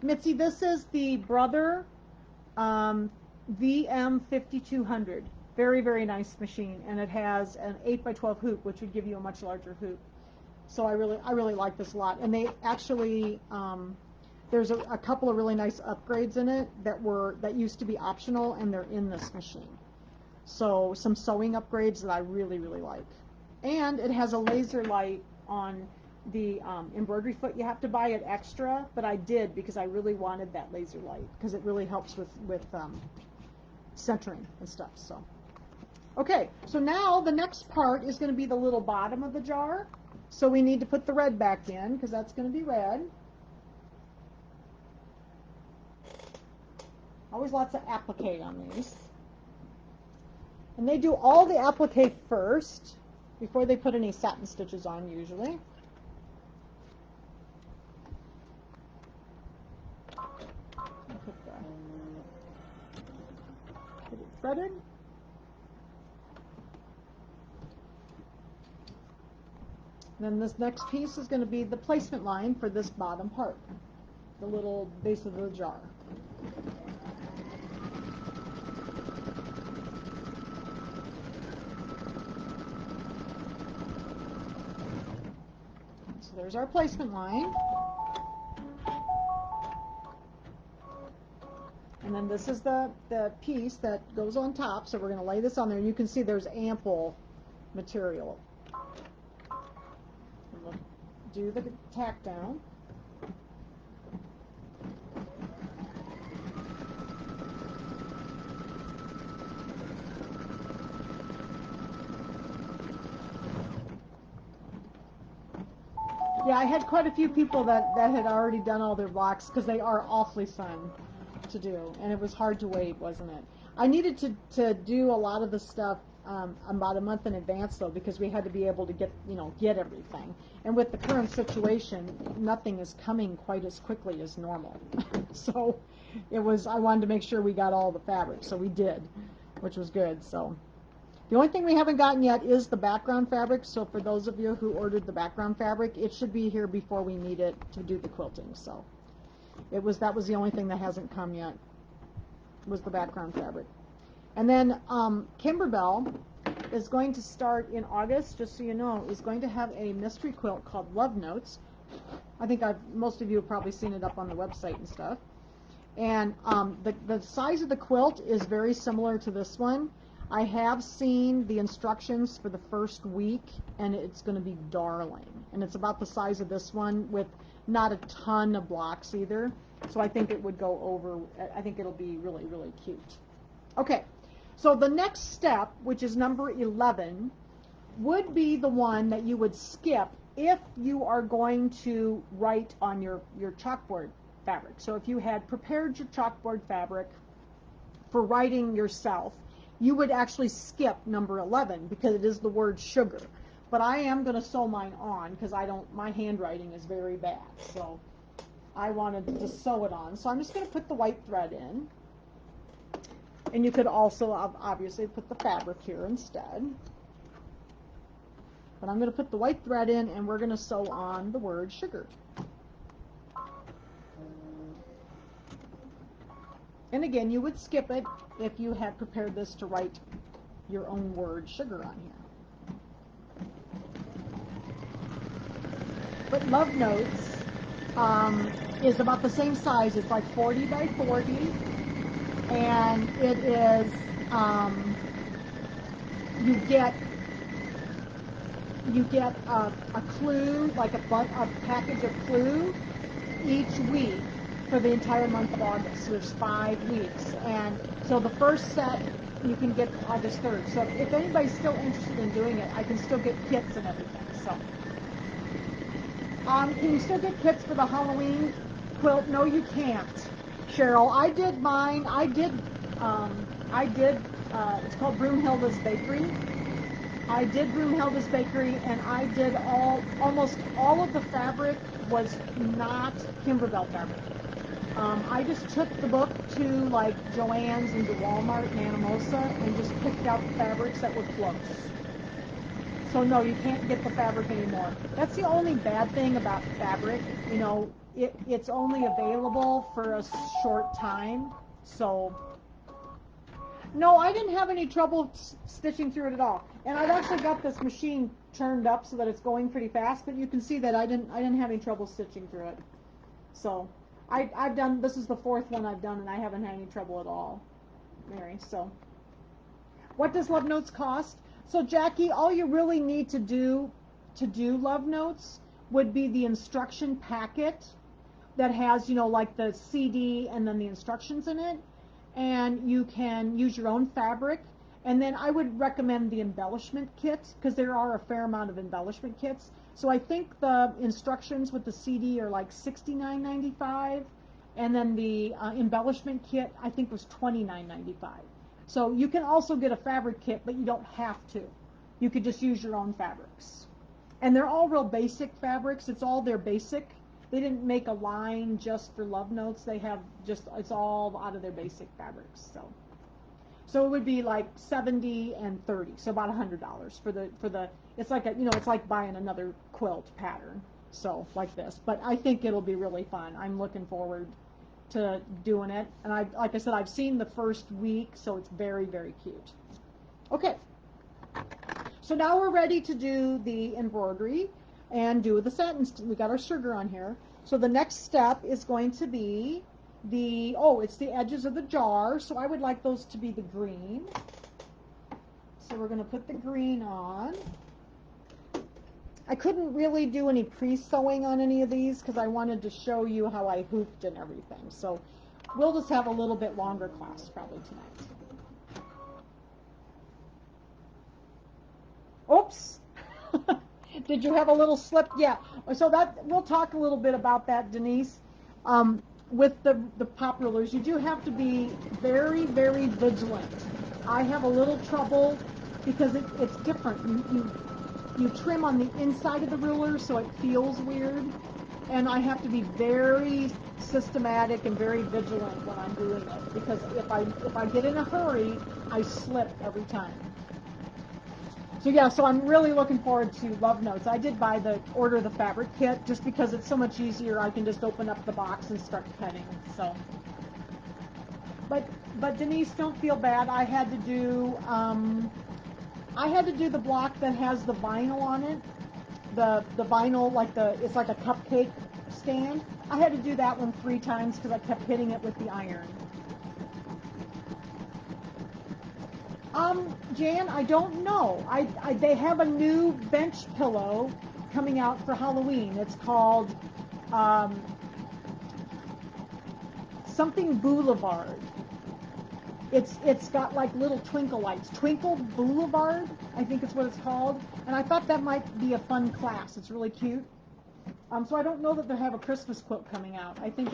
Mitzi, this is the Brother VM5200. Very, very nice machine, and it has an 8x12 hoop, which would give you a much larger hoop. So I really like this a lot. And they actually, there's a couple of really nice upgrades in it that used to be optional, and they're in this machine. So some sewing upgrades that I really, really like. And it has a laser light on the embroidery foot. You have to buy it extra, but I did because I really wanted that laser light because it really helps with centering and stuff. So, okay, so now the next part is going to be the little bottom of the jar. So we need to put the red back in because that's going to be red. Always lots of applique on these. And they do all the applique first before they put any satin stitches on usually. Get it threaded. Then this next piece is going to be the placement line for this bottom part, the little base of the jar. So there's our placement line. And then this is the piece that goes on top, so we're going to lay this on there, and you can see there's ample material. And we'll do the tack down. Yeah, I had quite a few people that had already done all their blocks because they are awfully fun to do, and it was hard to wait, wasn't it? I needed to do a lot of the stuff about a month in advance though, because we had to be able to get everything, and with the current situation nothing is coming quite as quickly as normal. So I wanted to make sure we got all the fabric, so we did, which was good. So the only thing we haven't gotten yet is the background fabric, so for those of you who ordered the background fabric, it should be here before we need it to do the quilting. So that was the only thing that hasn't come yet, was the background fabric. And then Kimberbell is going to start in August, just so you know, is going to have a mystery quilt called Love Notes. I think most of you have probably seen it up on the website and stuff. And the size of the quilt is very similar to this one. I have seen the instructions for the first week, and it's going to be darling. And it's about the size of this one with not a ton of blocks either. So I think it would go over, I think it'll be really, really cute. Okay, so the next step, which is number 11, would be the one that you would skip if you are going to write on your chalkboard fabric. So if you had prepared your chalkboard fabric for writing yourself, you would actually skip number 11 because it is the word sugar. But I am going to sew mine on because my handwriting is very bad. So I wanted to sew it on. So I'm just going to put the white thread in. And you could also obviously put the fabric here instead. But I'm going to put the white thread in, and we're going to sew on the word sugar. And again, you would skip it if you had prepared this to write your own word sugar on here. But Love Notes is about the same size. It's like 40 by 40, and it is you get a clue, like a package of clue each week for the entire month of August. So there's 5 weeks, and so the first set you can get August 3rd. So if anybody's still interested in doing it, I can still get kits and everything. So can you still get kits for the Halloween quilt? No, you can't, Cheryl. I did mine. It's called Broomhilda's Bakery. I did Broomhilda's Bakery, and I did almost all of the fabric was not Kimberbell fabric. I just took the book to like Joann's and to Walmart and Anamosa and just picked out the fabrics that were close. So no, you can't get the fabric anymore. That's the only bad thing about fabric. You know, it's only available for a short time. So no, I didn't have any trouble stitching through it at all. And I've actually got this machine turned up so that it's going pretty fast, but you can see that I didn't have any trouble stitching through it. So I've done, this is the 4th one I've done, and I haven't had any trouble at all, Mary. So what does Love Notes cost? So Jackie, all you really need to do Love Notes would be the instruction packet that has, you know, like the CD and then the instructions in it. And you can use your own fabric, and then I would recommend the embellishment kit, because there are a fair amount of embellishment kits. So I think the instructions with the CD are like $69.95, and then the embellishment kit I think was $29.95. So you can also get a fabric kit, but you don't have to. You could just use your own fabrics, and they're all real basic fabrics. It's all their basic. They didn't make a line just for Love Notes. They have just, it's all out of their basic fabrics. So it would be like 70 and 30, so about $100 for the it's like it's like buying another quilt pattern, so like this. But I think it'll be really fun. I'm looking forward to doing it, and like I said, I've seen the first week, so it's very, very cute. Okay, so now we're ready to do the embroidery and do the satin. We got our sugar on here. So the next step is going to be it's the edges of the jar. So I would like those to be the green. So we're going to put the green on. I couldn't really do any pre-sewing on any of these because I wanted to show you how I hooped and everything. So we'll just have a little bit longer class probably tonight. Oops. Did you have a little slip? Yeah. So that we'll talk a little bit about that, Denise. With the pop rulers, you do have to be very, very vigilant. I have a little trouble because it's different. You trim on the inside of the ruler, so it feels weird, and I have to be very systematic and very vigilant when I'm doing it, because if I get in a hurry, I slip every time. So yeah, so I'm really looking forward to Love Notes. I did order the fabric kit just because it's so much easier. I can just open up the box and start cutting. So, but Denise, don't feel bad. I had to do the block that has the vinyl on it. The vinyl, it's like a cupcake stand. I had to do that one 3 times because I kept hitting it with the iron. Jan, I don't know. They have a new bench pillow coming out for Halloween. It's called something Boulevard. It's got like little twinkle lights. Twinkle Boulevard, I think is what it's called. And I thought that might be a fun class. It's really cute. So I don't know that they have a Christmas quilt coming out. I think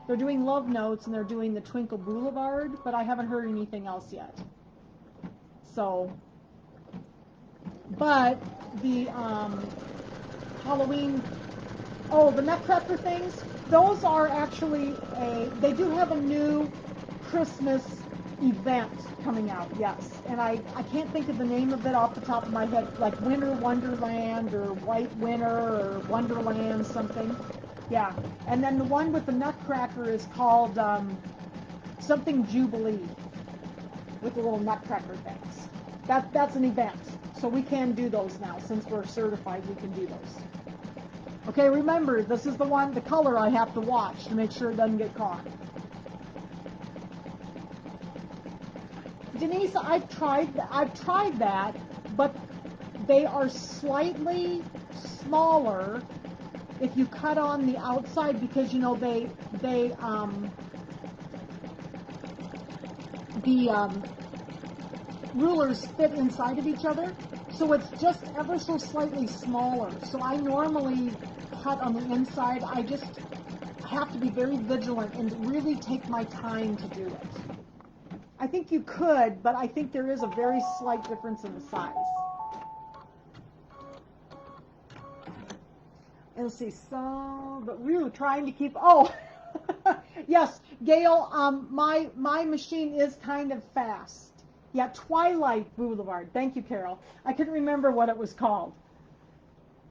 they're doing Love Notes and they're doing the Twinkle Boulevard, but I haven't heard anything else yet. So, but the Halloween, the Nutcracker things, those are actually they do have a new Christmas event coming out, yes. And I can't think of the name of it off the top of my head, like Winter Wonderland or White Winter or Wonderland something. Yeah. And then the one with the Nutcracker is called something Jubilee with the little nutcracker things. That's an event. So we can do those now. Since we're certified, we can do those. Okay, remember, this is the color I have to watch to make sure it doesn't get caught. Denise, I've tried that, but they are slightly smaller if you cut on the outside, because you know the rulers fit inside of each other, so it's just ever so slightly smaller. So I normally cut on the inside. I just have to be very vigilant and really take my time to do it. I think you could, but I think there is a very slight difference in the size. And let's see, so, but we were trying to keep, oh, yes, Gail, my machine is kind of fast. Yeah, Twilight Boulevard. Thank you, Carol. I couldn't remember what it was called.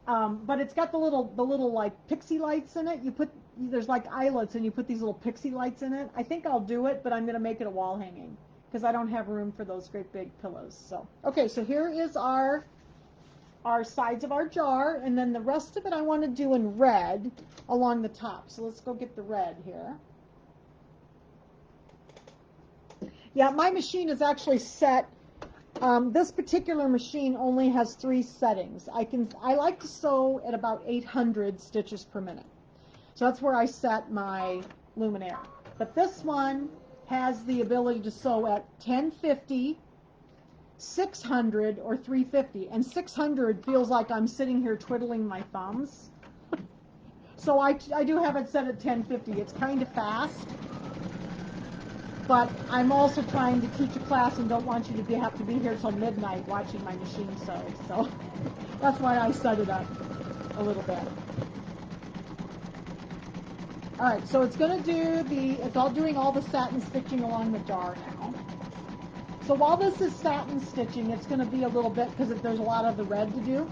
But it's got the little like pixie lights in it. There's like eyelets, and you put these little pixie lights in it. I think I'll do it, but I'm going to make it a wall hanging because I don't have room for those great big pillows. So, okay, so here is our sides of our jar, and then the rest of it I want to do in red along the top. So let's go get the red here. Yeah, my machine is actually set. This particular machine only has 3 settings. I like to sew at about 800 stitches per minute. So that's where I set my luminaire. But this one has the ability to sew at 1050, 600, or 350. And 600 feels like I'm sitting here twiddling my thumbs. So I do have it set at 1050. It's kind of fast. But I'm also trying to teach a class and don't want you to have to be here till midnight watching my machine sew. So that's why I set it up a little bit. All right, so it's going to do it's all doing all the satin stitching along the jar now. So while this is satin stitching, it's going to be a little bit because there's a lot of the red to do.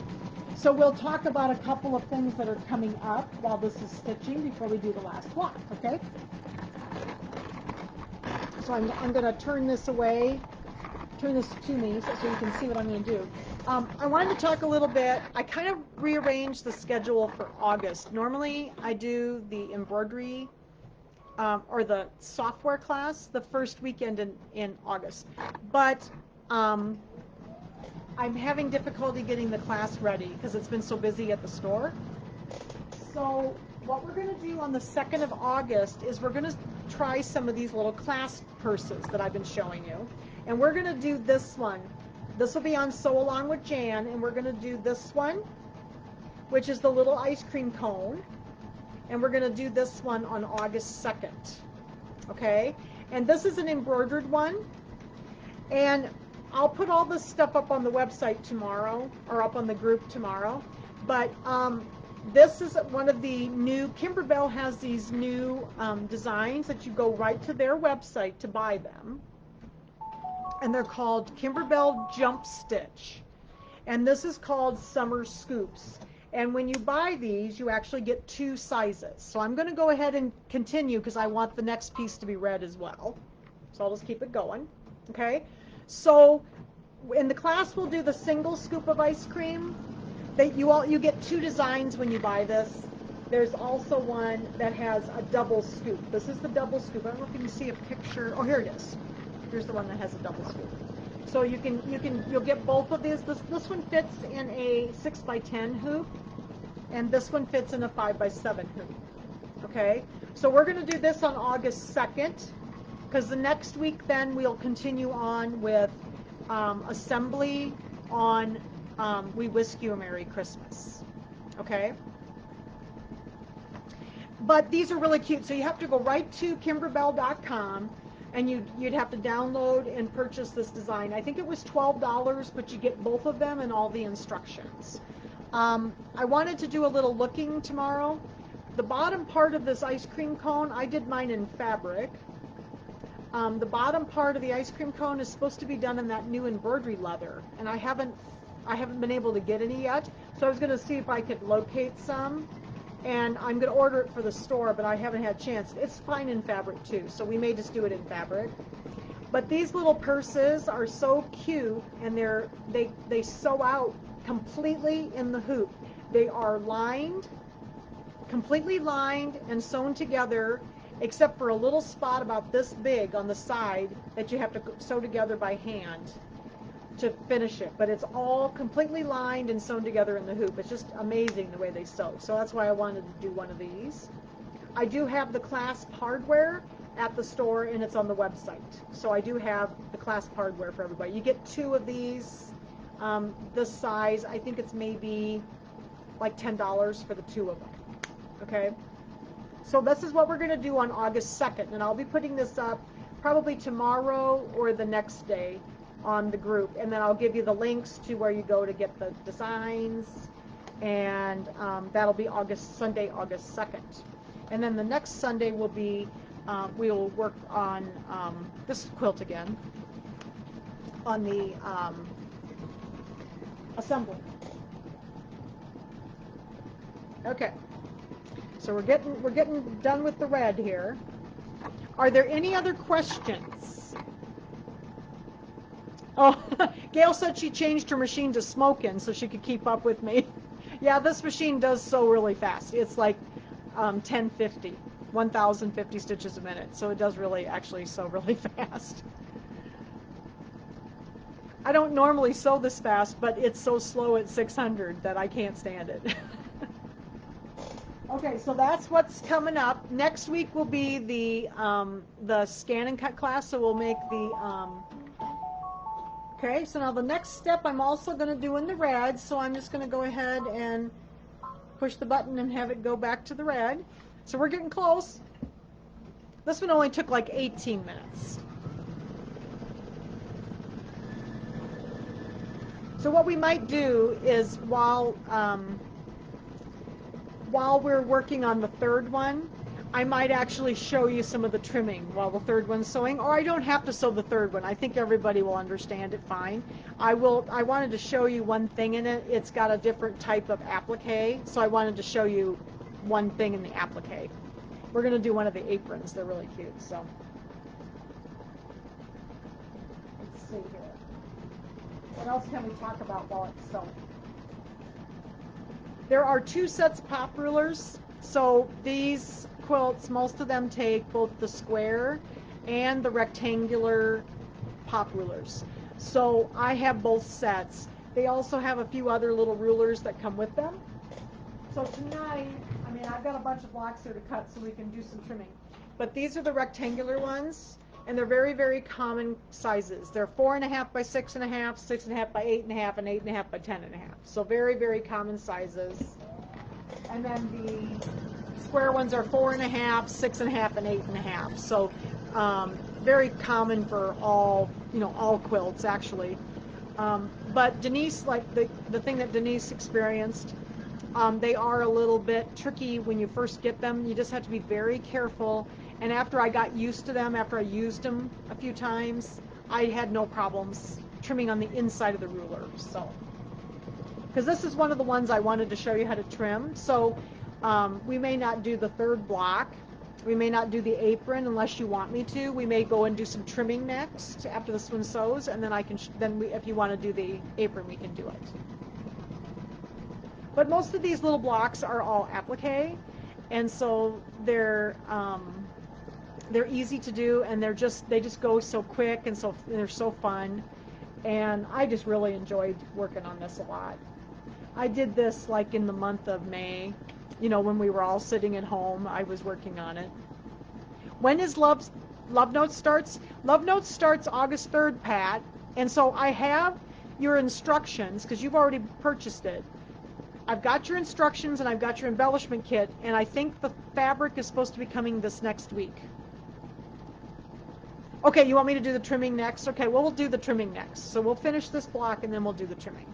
So we'll talk about a couple of things that are coming up while this is stitching before we do the last block, okay? So I'm going to turn this away, turn this to me so you can see what I'm going to do. I wanted to talk a little bit. I kind of rearranged the schedule for August. Normally I do the embroidery or the software class the first weekend in August. But I'm having difficulty getting the class ready because it's been so busy at the store. So what we're going to do on the 2nd of August is we're going to try some of these little clasp purses that I've been showing you. And we're going to do this one. This will be on Sew Along with Jan, and we're going to do this one, which is the little ice cream cone. And we're going to do this one on August 2nd. Okay? And this is an embroidered one. And I'll put all this stuff up on the website tomorrow, or up on the group tomorrow. But this is one of the new, Kimberbell has these new designs that you go right to their website to buy them. And they're called Kimberbell Jump Stitch. And this is called Summer Scoops. And when you buy these, you actually get 2 sizes. So I'm going to go ahead and continue because I want the next piece to be red as well. So I'll just keep it going. Okay? So in the class, we'll do the single scoop of ice cream. You get 2 designs when you buy this. There's also one that has a double scoop. This is the double scoop. I don't know if you can see a picture. Oh, here it is. Here's the one that has a double scoop. So you'll get both of these. This one fits in a 6x10 hoop, and this one fits in a 5x7 hoop. Okay. So we're going to do this on August 2nd, because the next week then we'll continue on with assembly on We Whisk You a Merry Christmas. Okay. But these are really cute. So you have to go right to kimberbell.com. And you'd have to download and purchase this design. I think it was $12, but you get both of them and all the instructions. I wanted to do a little looking tomorrow. The bottom part of this ice cream cone, I did mine in fabric. The bottom part of the ice cream cone is supposed to be done in that new embroidery leather, and I haven't been able to get any yet. So I was going to see if I could locate some and I'm going to order it for the store, but I haven't had a chance. It's fine in fabric too, so we may just do it in fabric. But these little purses are so cute, and they sew out completely in the hoop. They are lined, completely lined and sewn together, except for a little spot about this big on the side that you have to sew together by hand to finish it. But it's all completely lined and sewn together in the hoop. It's just amazing the way they sew. So that's why I wanted to do one of these. I do have the clasp hardware at the store, and it's on the website. So I do have the clasp hardware for everybody. You get 2 of these, this size. I think it's maybe like $10 for the 2 of them. Okay? So this is what we're going to do on August 2nd, and I'll be putting this up probably tomorrow or the next day on the group, and then I'll give you the links to where you go to get the designs, and that'll be Sunday, August 2nd. And then the next Sunday will be, we'll work on this quilt again, on the assembly. Okay, so we're getting done with the red here. Are there any other questions? Oh, Gail said she changed her machine to smoking so she could keep up with me. Yeah, this machine does sew really fast. It's like 1050 stitches a minute. So it does really actually sew really fast. I don't normally sew this fast, but it's so slow at 600 that I can't stand it. Okay, so that's what's coming up. Next week will be the scan and cut class, so we'll make the okay, so now the next step I'm also going to do in the red, so I'm just going to go ahead and push the button and have it go back to the red. So we're getting close. This one only took like 18 minutes. So what we might do is while we're working on the third one, I might actually show you some of the trimming while the third one's sewing, or I don't have to sew the third one. I think everybody will understand it fine. I wanted to show you one thing in it. It's got a different type of applique, so I wanted to show you one thing in the applique. We're going to do one of the aprons. They're really cute, so. Let's see here. What else can we talk about while it's sewing? There are 2 sets of pop rulers. So these quilts, most of them take both the square and the rectangular pop rulers. So I have both sets. They also have a few other little rulers that come with them. So tonight, I mean, I've got a bunch of blocks here to cut so we can do some trimming. But these are the rectangular ones, and they're very, very common sizes. They're 4.5 by 6.5, 6.5 by 8.5, and 8.5 by 10.5. So very, very common sizes. And then the square ones are 4.5, 6.5, and 8.5. So very common for all, all quilts actually. But Denise, like the thing that Denise experienced, they are a little bit tricky when you first get them. You just have to be very careful. And after I got used to them, after I used them a few times, I had no problems trimming on the inside of the ruler. So, because this is one of the ones I wanted to show you how to trim. So we may not do the third block. We may not do the apron unless you want me to. We may go and do some trimming next after this one sews, and then if you want to do the apron, we can do it. But most of these little blocks are all applique, and so they're easy to do, and they just go so quick, and so they're so fun. And I just really enjoyed working on this a lot. I did this like in the month of May, when we were all sitting at home. I was working on it. When is Love Notes starts? Love Notes starts August 3rd, Pat. And so I have your instructions, because you've already purchased it. I've got your instructions, and I've got your embellishment kit, and I think the fabric is supposed to be coming this next week. Okay, you want me to do the trimming next? Okay, well, we'll do the trimming next. So we'll finish this block, and then we'll do the trimming.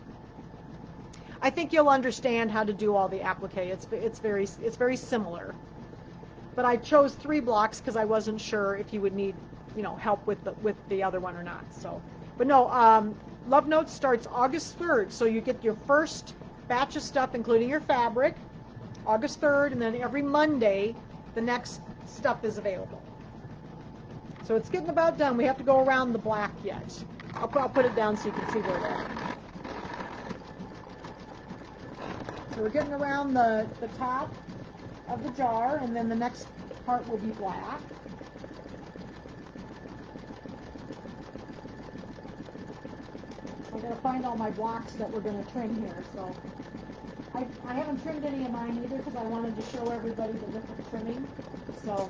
I think you'll understand how to do all the applique. It's very similar. But I chose 3 blocks because I wasn't sure if you would need, help with the other one or not. So, but no, Love Notes starts August 3rd. So you get your first batch of stuff, including your fabric, August 3rd, and then every Monday, the next stuff is available. So it's getting about done. We have to go around the black yet. I'll put it down so you can see where they're at. So we're getting around the top of the jar, and then the next part will be black. I'm going to find all my blocks that we're going to trim here. So I haven't trimmed any of mine either because I wanted to show everybody the different trimming. So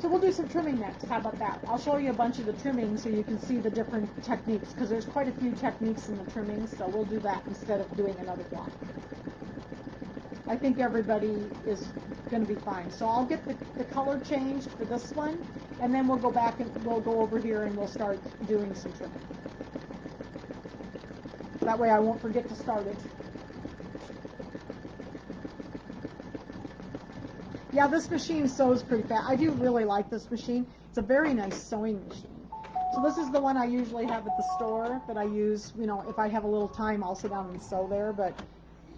we'll do some trimming next. How about that? I'll show you a bunch of the trimming so you can see the different techniques, because there's quite a few techniques in the trimming, so we'll do that instead of doing another block. I think everybody is going to be fine. So I'll get the color changed for this one, and then we'll go back and we'll go over here and we'll start doing some trimming. That way I won't forget to start it. Yeah, this machine sews pretty fast. I do really like this machine. It's a very nice sewing machine. So this is the one I usually have at the store that I use, you know, if I have a little time, I'll sit down and sew there, but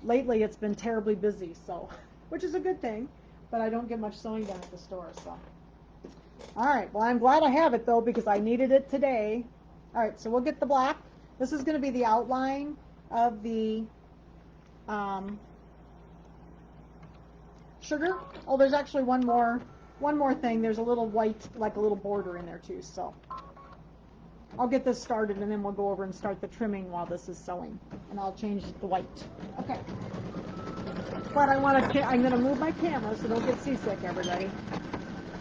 lately it's been terribly busy, so, which is a good thing, but I don't get much sewing done at the store, so. All right, well, I'm glad I have it, though, because I needed it today. All right, so we'll get the black. This is going to be the outline of the sugar. Oh, there's actually one more thing. There's a little white, like a little border in there too. So I'll get this started, and then we'll go over and start the trimming while this is sewing, and I'll change the white. Okay. But I'm going to move my camera so don't get seasick, everybody.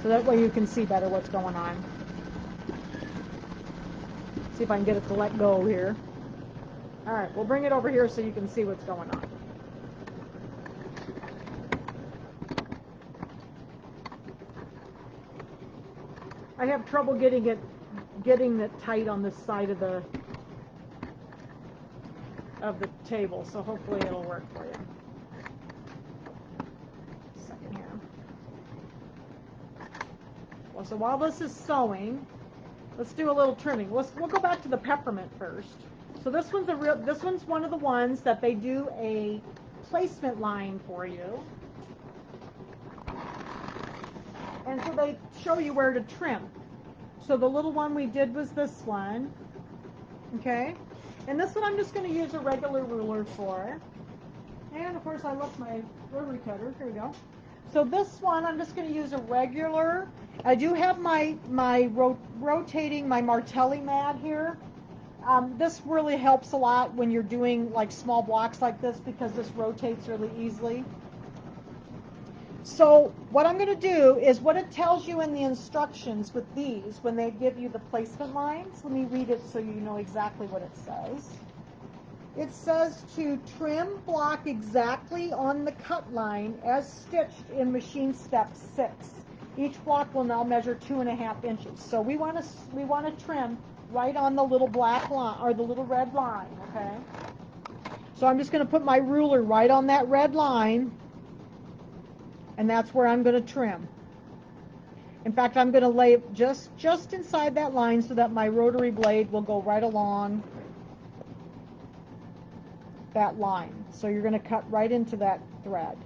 So that way you can see better what's going on. See if I can get it to let go here. All right, we'll bring it over here so you can see what's going on. I have trouble getting it tight on this side of the table, so hopefully it'll work for you. Second here. Well, so while this is sewing, let's do a little trimming. We'll go back to the peppermint first. So this one's one of the ones that they do a placement line for you. And so they show you where to trim. So the little one we did was this one, okay? And this one I'm just going to use a regular ruler for. And of course I left my rotary cutter. Here we go. So this one I'm just going to use a regular. I do have my rotating, my Martelli mat here. This really helps a lot when you're doing like small blocks like this because this rotates really easily. So what I'm going to do is what it tells you in the instructions with these when they give you the placement lines. Let me read it so you know exactly what it says. It says to trim block exactly on the cut line as stitched in machine step 6. Each block will now measure 2.5 inches. So we want to trim right on the little black line or the little red line, okay? So I'm just going to put my ruler right on that red line, and that's where I'm going to trim. In fact, I'm going to lay it just inside that line so that my rotary blade will go right along that line. So you're going to cut right into that thread,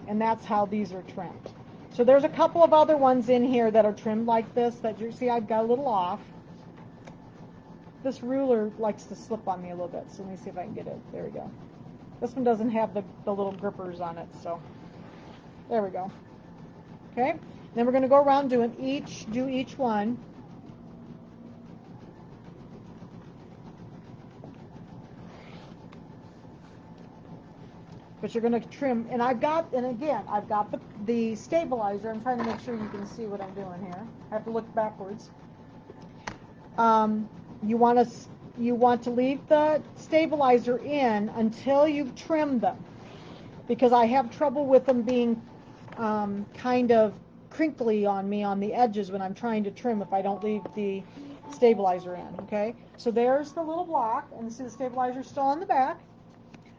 and that's how these are trimmed. So there's a couple of other ones in here that are trimmed like this that you see I've got a little off. This ruler likes to slip on me a little bit, so let me see if I can get it. There we go. This one doesn't have the little grippers on it, so there we go. Okay, then we're going to go around do each one. But you're going to trim, and again, I've got the stabilizer. I'm trying to make sure you can see what I'm doing here. I have to look backwards. You want to leave the stabilizer in until you've trimmed them, because I have trouble with them being kind of crinkly on me on the edges when I'm trying to trim if I don't leave the stabilizer in, okay? So there's the little block, and see the stabilizer still on the back.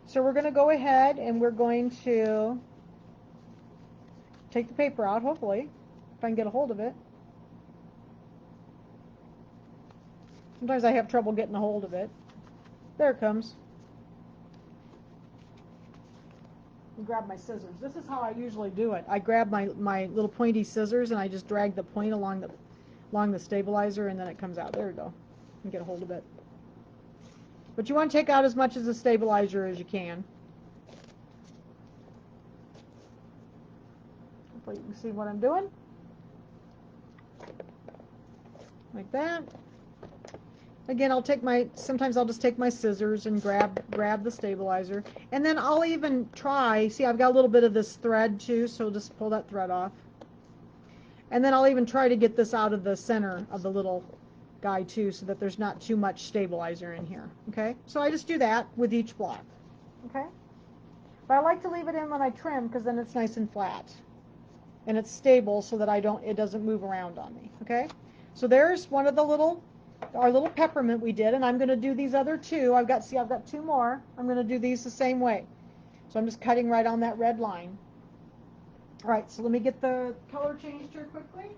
So we're going to go ahead and we're going to take the paper out, hopefully, if I can get a hold of it. Sometimes I have trouble getting a hold of it. There it comes. grab my scissors. This is how I usually do it. I grab my little pointy scissors and I just drag the point along the stabilizer, and then it comes out. There we go. And get a hold of it. But you want to take out as much of the stabilizer as you can. Hopefully you can see what I'm doing. Like that. Again, sometimes I'll just take my scissors and grab the stabilizer. And then I'll even try, see I've got a little bit of this thread too, so just pull that thread off. And then I'll even try to get this out of the center of the little guy too, so that there's not too much stabilizer in here. Okay, so I just do that with each block. Okay, but I like to leave it in when I trim, because then it's nice and flat. And it's stable so that it doesn't move around on me. Okay, so there's one of our little peppermint we did, and I'm going to do these other two. I've got 2 more. I'm going to do these the same way. So I'm just cutting right on that red line. All right, so let me get the color changed here quickly.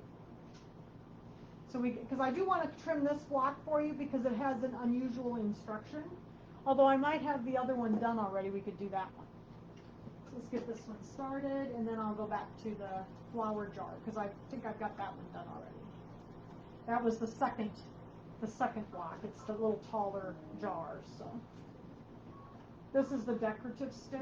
So because I do want to trim this block for you because it has an unusual instruction. Although I might have the other one done already, we could do that one. So let's get this one started, and then I'll go back to the flower jar, because I think I've got that one done already. That was the second block. It's the little taller jar. So this is the decorative stitch.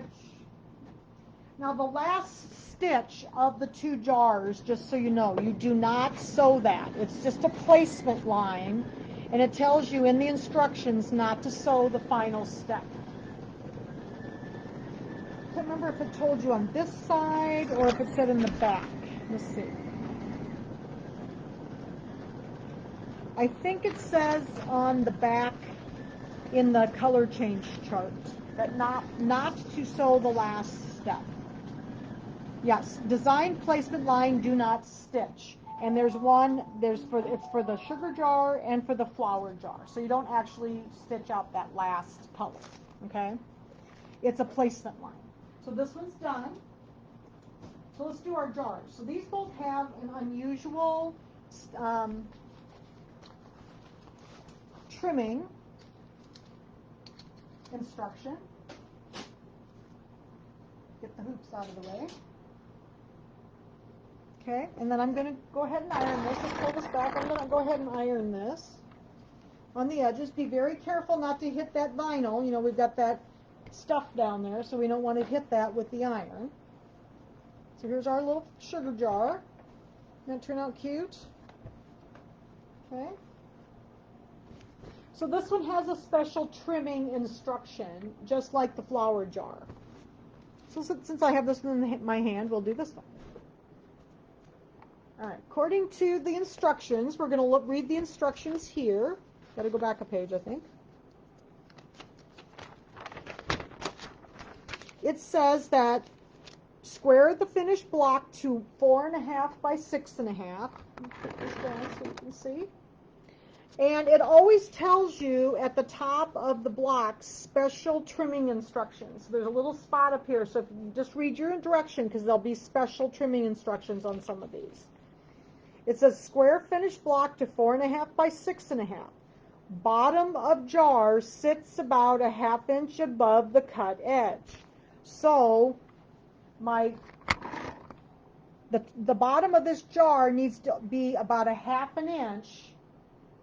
Now the last stitch of the 2 jars, just so you know, you do not sew that. It's just a placement line, and it tells you in the instructions not to sew the final step. I can't remember if it told you on this side or if it said in the back. Let's see. I think it says on the back in the color change chart that not to sew the last step. Yes, design placement line, do not stitch. And it's for the sugar jar and for the flower jar. So you don't actually stitch out that last color, okay? It's a placement line. So this one's done. So let's do our jars. So these both have an unusual trimming instruction. Get the hoops out of the way. Okay, and then I'm going to go ahead and iron this. Let's pull this back. I'm going to go ahead and iron this on the edges. Be very careful not to hit that vinyl. You know, we've got that stuff down there, so we don't want to hit that with the iron. So here's our little sugar jar. Doesn't that turn out cute? Okay. So this one has a special trimming instruction, just like the flower jar. So since I have this in my hand, we'll do this one. All right, according to the instructions, we're going to read the instructions here. Got to go back a page, I think. It says that square the finished block to 4.5 by 6.5. Put this down so you can see. And it always tells you at the top of the block special trimming instructions. There's a little spot up here, so if you just read your direction, because there'll be special trimming instructions on some of these. It says square finished block to 4.5 by 6.5. Bottom of jar sits about 1/2 inch above the cut edge. So the bottom of this jar needs to be about 1/2 inch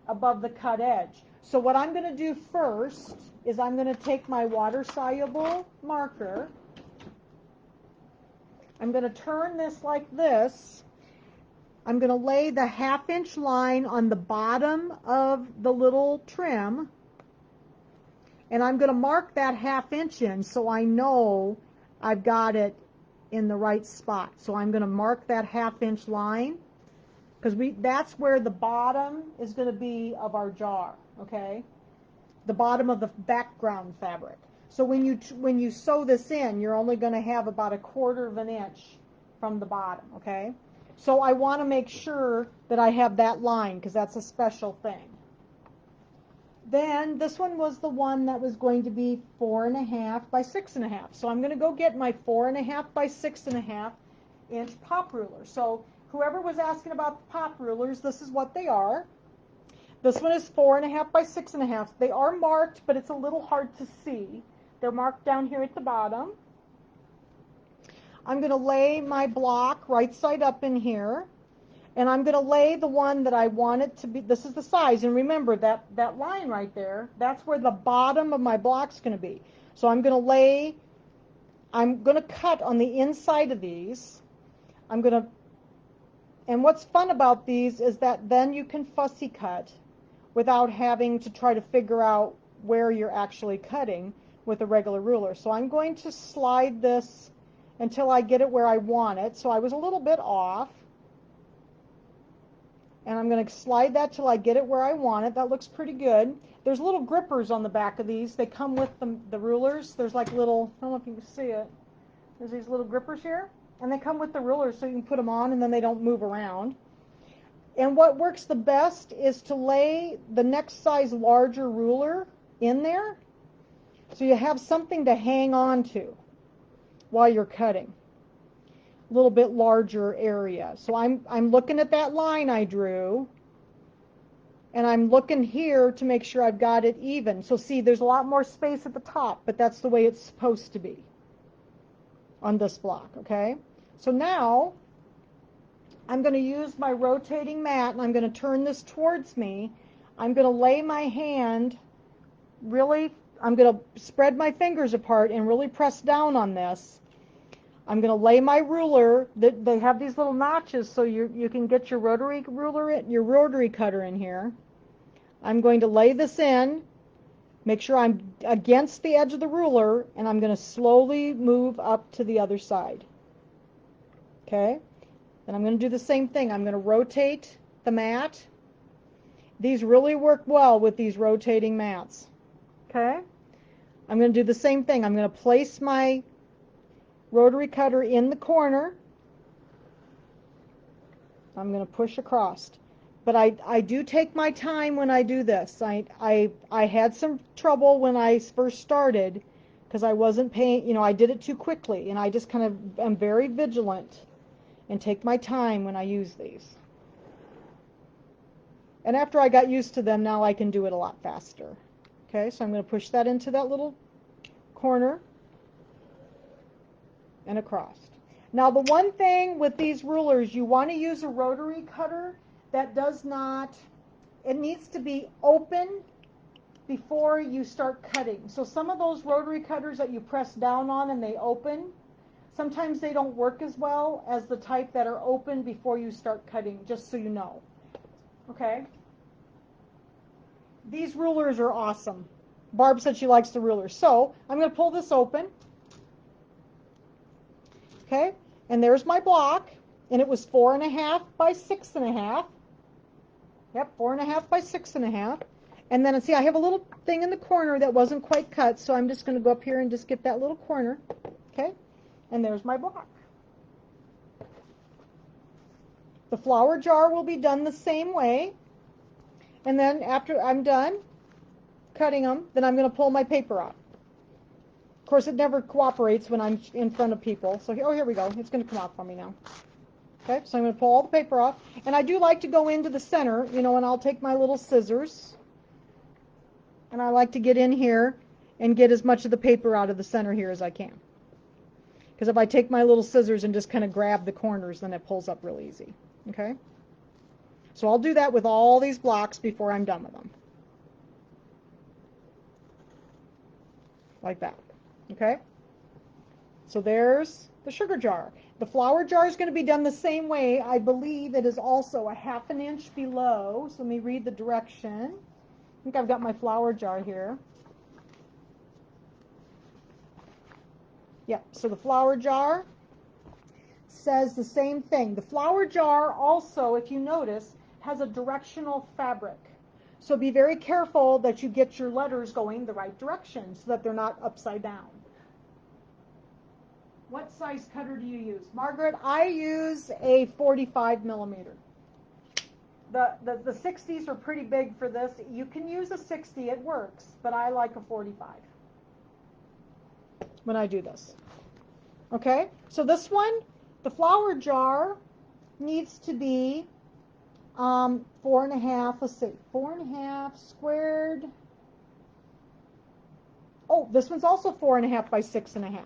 above the cut edge. So what I'm going to do first is I'm going to take my water-soluble marker. I'm going to turn this like this. I'm going to lay the 1/2 inch line on the bottom of the little trim. And I'm going to mark that 1/2 inch in so I know I've got it in the right spot. So I'm going to mark that 1/2 inch line, because that's where the bottom is going to be of our jar, okay? The bottom of the background fabric. So when you sew this in, you're only going to have about 1/4 inch from the bottom, okay? So I want to make sure that I have that line, because that's a special thing. Then this one was the one that was going to be 4.5 by 6.5. So I'm going to go get my 4.5 by 6.5 inch pop ruler. So whoever was asking about the pop rulers, this is what they are. This one is 4.5 by 6.5. They are marked, but it's a little hard to see. They're marked down here at the bottom. I'm going to lay my block right side up in here, and I'm going to lay the one that I want it to be. This is the size, and remember that line right there, that's where the bottom of my block's going to be. So I'm going to cut on the inside of these. And what's fun about these is that then you can fussy cut without having to try to figure out where you're actually cutting with a regular ruler. So I'm going to slide this until I get it where I want it. So I was a little bit off. And I'm going to slide that till I get it where I want it. That looks pretty good. There's little grippers on the back of these. They come with the rulers. There's like little, I don't know if you can see it. There's these little grippers here. And they come with the rulers so you can put them on and then they don't move around. And what works the best is to lay the next size larger ruler in there so you have something to hang on to while you're cutting. A little bit larger area. So I'm looking at that line I drew, and I'm looking here to make sure I've got it even. So see, there's a lot more space at the top, but that's the way it's supposed to be on this block, okay? So now I'm going to use my rotating mat, and I'm going to turn this towards me. I'm going to lay my hand really, I'm going to spread my fingers apart and really press down on this. I'm going to lay my ruler. They have these little notches so you can get your rotary ruler, your rotary cutter in here. I'm going to lay this in, make sure I'm against the edge of the ruler, and I'm going to slowly move up to the other side. Okay? And I'm going to do the same thing. I'm going to rotate the mat. These really work well with these rotating mats. Okay? I'm going to do the same thing. I'm going to place my rotary cutter in the corner. I'm going to push across. But I do take my time when I do this. I had some trouble when I first started because I wasn't paying, I did it too quickly, and I just kind of am very vigilant and take my time when I use these. And after I got used to them, now I can do it a lot faster. Okay, so I'm going to push that into that little corner and across. Now the one thing with these rulers, you want to use a rotary cutter that does not, it needs to be open before you start cutting. So some of those rotary cutters that you press down on and they open, sometimes they don't work as well as the type that are open before you start cutting, just so you know. Okay? These rulers are awesome. Barb said she likes the rulers. So I'm going to pull this open. Okay, and there's my block, and it was 4.5 by 6.5. Yep, 4.5 by 6.5. And then see, I have a little thing in the corner that wasn't quite cut, so I'm just going to go up here and just get that little corner. Okay, and there's my block. The flower jar will be done the same way. And then after I'm done cutting them, then I'm going to pull my paper out. Of course, it never cooperates when I'm in front of people. So, here we go. It's going to come out for me now. Okay, so I'm going to pull all the paper off. And I do like to go into the center, and I'll take my little scissors. And I like to get in here and get as much of the paper out of the center here as I can. Because if I take my little scissors and just kind of grab the corners, then it pulls up real easy. Okay? So I'll do that with all these blocks before I'm done with them. Like that. Okay? So there's the sugar jar. The flower jar is going to be done the same way. I believe it is also a 1/2 inch below. So let me read the direction. I think I've got my flower jar here. Yep, so the flower jar says the same thing. The flower jar also, if you notice, has a directional fabric. So be very careful that you get your letters going the right direction so that they're not upside down. What size cutter do you use? Margaret, I use a 45 millimeter. The 60s are pretty big for this. You can use a 60, it works, but I like a 45 when I do this. Okay, so this one, the flower jar needs to be 4.5, let's see, 4.5 squared. Oh, this one's also 4.5 by 6.5.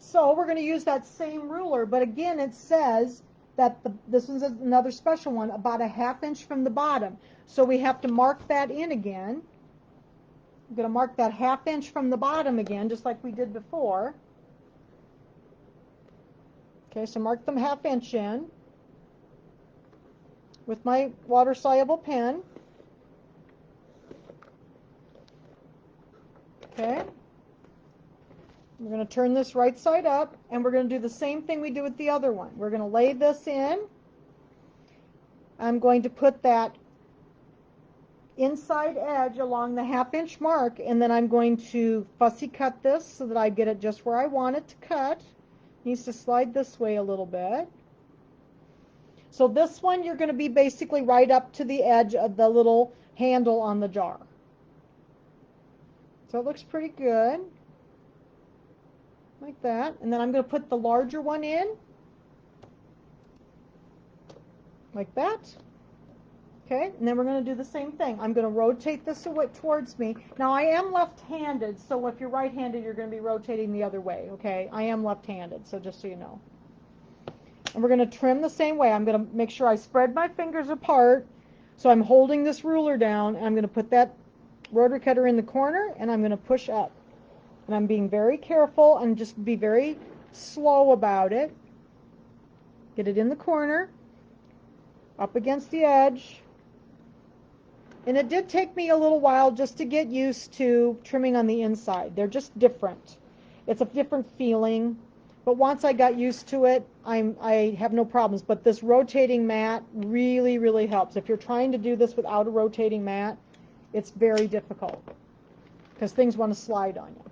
So we're going to use that same ruler, but again it says that this is another special one, about a 1/2 inch from the bottom. So we have to mark that in again. I'm going to mark that 1/2 inch from the bottom again, just like we did before. Okay, so mark them 1/2 inch in with my water-soluble pen. Okay. We're going to turn this right side up, and we're going to do the same thing we did with the other one. We're going to lay this in. I'm going to put that inside edge along the 1/2 inch mark, and then I'm going to fussy cut this so that I get it just where I want it to cut. It needs to slide this way a little bit. So this one you're going to be basically right up to the edge of the little handle on the jar. So it looks pretty good. Like that. And then I'm going to put the larger one in. Like that. Okay, and then we're going to do the same thing. I'm going to rotate this away towards me. Now I am left-handed, so if you're right-handed, you're going to be rotating the other way, okay? I am left-handed, so just so you know. And we're going to trim the same way. I'm going to make sure I spread my fingers apart, so I'm holding this ruler down, and I'm going to put that rotary cutter in the corner, and I'm going to push up. And I'm being very careful and just be very slow about it. Get it in the corner, up against the edge. And it did take me a little while just to get used to trimming on the inside. They're just different. It's a different feeling. But once I got used to it, I have no problems. But this rotating mat really, really helps. If you're trying to do this without a rotating mat, it's very difficult because things want to slide on you.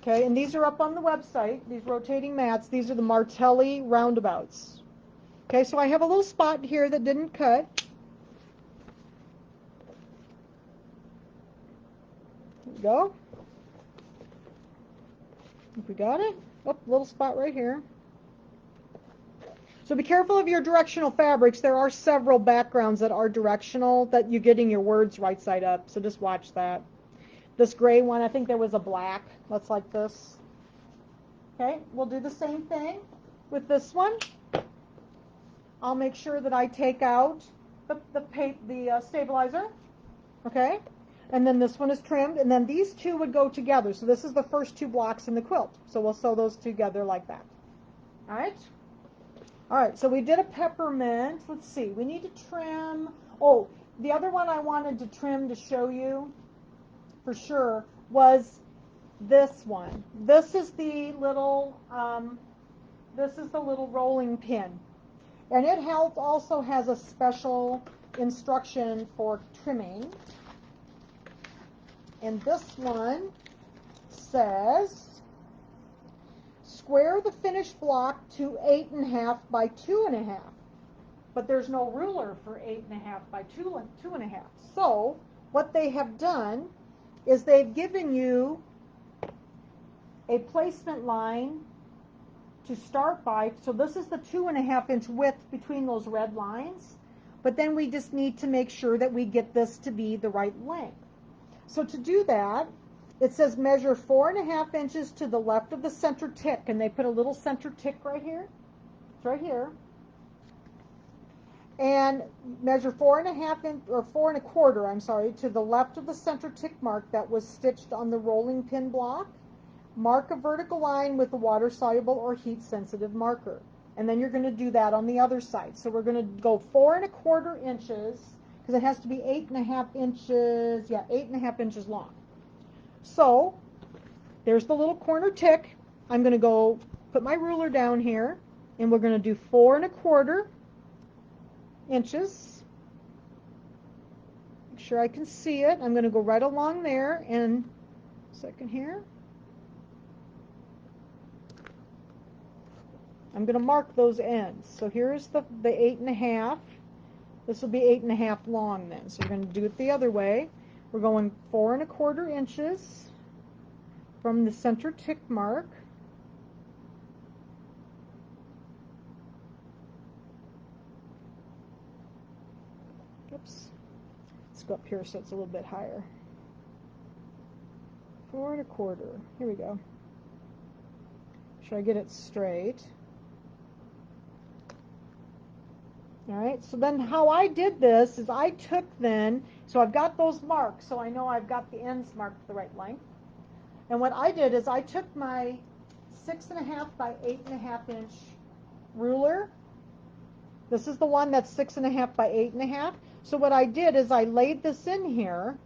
Okay, and these are up on the website, these rotating mats. These are the Martelli roundabouts. Okay, so I have a little spot here that didn't cut. There we go. If we got it. Oh, little spot right here. So be careful of your directional fabrics. There are several backgrounds that are directional that you're getting your words right side up, so just watch that. This gray one, I think there was a black. That's like this. Okay, we'll do the same thing with this one. I'll make sure that I take out the stabilizer. Okay, and then this one is trimmed, and then these two would go together. So this is the first two blocks in the quilt. So we'll sew those together like that. All right. All right, so we did a peppermint. Let's see, we need to trim. Oh, the other one I wanted to trim to show you for sure was this one. This is the little rolling pin, and it also has a special instruction for trimming. And this one says, square the finished block to 8.5 by 2.5. But there's no ruler for 8.5 by 2.5. So what they have done is they've given you a placement line to start by. So this is the 2.5 inch width between those red lines. But then we just need to make sure that we get this to be the right length. So to do that, it says measure 4.5 inches to the left of the center tick, and they put a little center tick right here. It's right here. And measure 4.25, I'm sorry, to the left of the center tick mark that was stitched on the rolling pin block. Mark a vertical line with a water-soluble or heat-sensitive marker. And then you're going to do that on the other side. So we're going to go 4.25 inches, because it has to be 8.5 inches, 8.5 inches long. So there's the little corner tick. I'm going to go put my ruler down here, and we're going to do 4.25 inches. Make sure I can see it. I'm going to go right along there, and second here. I'm going to mark those ends. So here's the 8.5. This will be 8.5 long then. So we're going to do it the other way. We're going 4.25 inches from the center tick mark. Oops. Let's go up here so it's a little bit higher. 4.25. Here we go. sure I get it straight. All right, so then how I did this is I took then, so I've got those marks, so I know I've got the ends marked the right length. And what I did is I took my 6.5 by 8.5 inch ruler. This is the one that's 6.5 by 8.5. So what I did is I laid this in here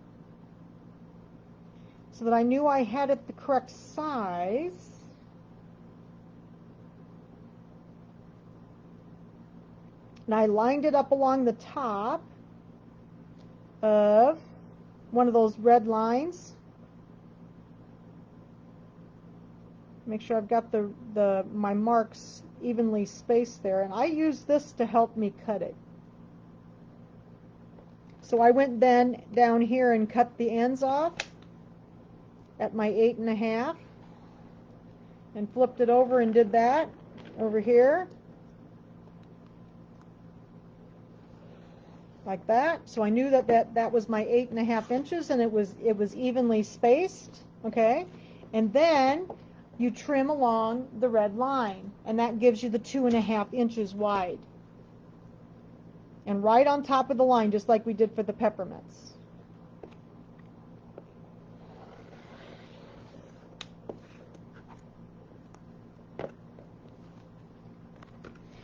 so that I knew I had it the correct size. And I lined it up along the top of one of those red lines. Make sure I've got my marks evenly spaced there. And I use this to help me cut it. So I went then down here and cut the ends off at my 8.5 and flipped it over and did that over here. Like that. So I knew that was my 8.5 inches, and it was evenly spaced. Okay, and then you trim along the red line, and that gives you the 2.5 inches wide, and right on top of the line, just like we did for the peppermints.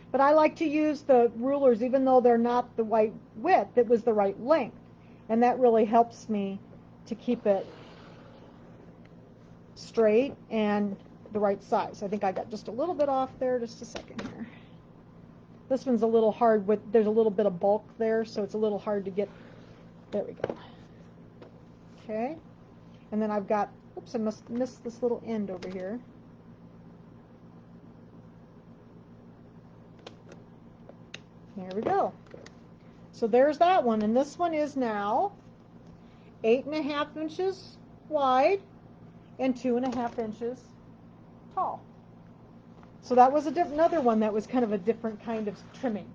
But I like to use the rulers, even though they're not the right width, it was the right length. And that really helps me to keep it straight and the right size. I think I got just a little bit off there. Just a second here. This one's a little hard there's a little bit of bulk there, so it's a little hard to get. There we go. Okay. And then I've got, oops, I must miss this little end over here. There we go. So there's that one, and this one is now 8.5 inches wide and 2.5 inches tall. So that was another one that was kind of a different kind of trimming.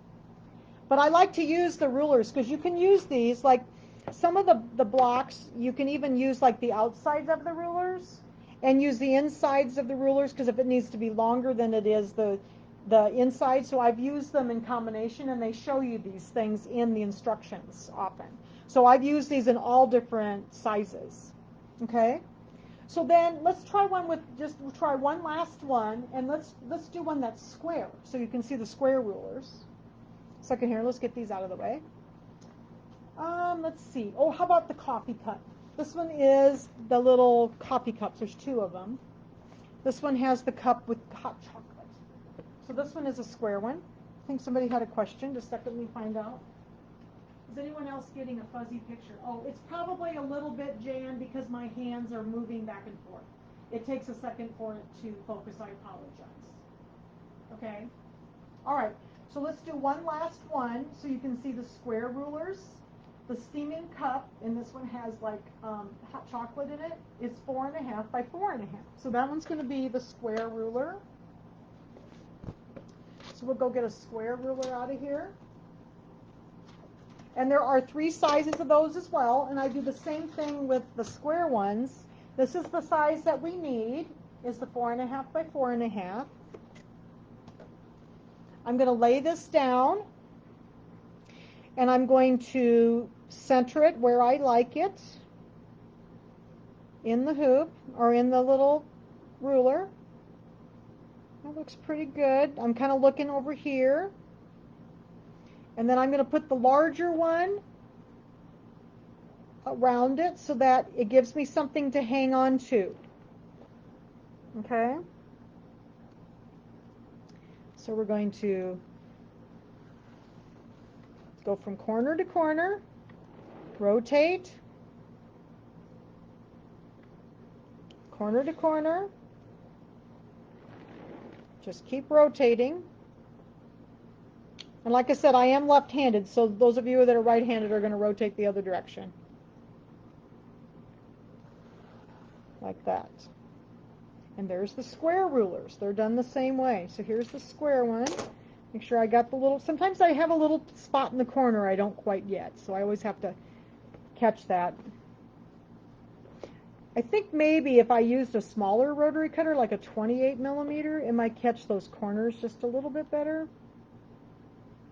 But I like to use the rulers because you can use these, like some of the blocks, you can even use like the outsides of the rulers and use the insides of the rulers, because if it needs to be longer than it is the inside. So I've used them in combination, and they show you these things in the instructions often. So I've used these in all different sizes. Okay, so then let's try one with we'll try one last one, and let's do one that's square, so you can see the square rulers. Second here, let's get these out of the way. Let's see. Oh, how about the coffee cup? This one is the little coffee cups. There's 2 of them. This one has the cup with hot chocolate. So this one is a square one. I think somebody had a question. Just a second, let me find out. Is anyone else getting a fuzzy picture? Oh, it's probably a little bit, Jan, because my hands are moving back and forth. It takes a second for it to focus. I apologize. Okay? All right. So let's do one last one so you can see the square rulers. The steaming cup, and this one has like hot chocolate in it, is 4.5 by 4.5. So that one's going to be the square ruler. So we'll go get a square ruler out of here. And there are 3 sizes of those as well, and I do the same thing with the square ones. This is the size that we need, is the 4.5 by 4.5. I'm going to lay this down, and I'm going to center it where I like it in the hoop or in the little ruler. That looks pretty good. I'm kind of looking over here. And then I'm going to put the larger one around it so that it gives me something to hang on to. Okay? So we're going to go from corner to corner, rotate, corner to corner, just keep rotating. And like I said, I am left-handed, so those of you that are right-handed are going to rotate the other direction. Like that. And there's the square rulers. They're done the same way. So here's the square one. Make sure I got the little, sometimes I have a little spot in the corner I don't quite get, so I always have to catch that. I think maybe if I used a smaller rotary cutter, like a 28 millimeter, it might catch those corners just a little bit better.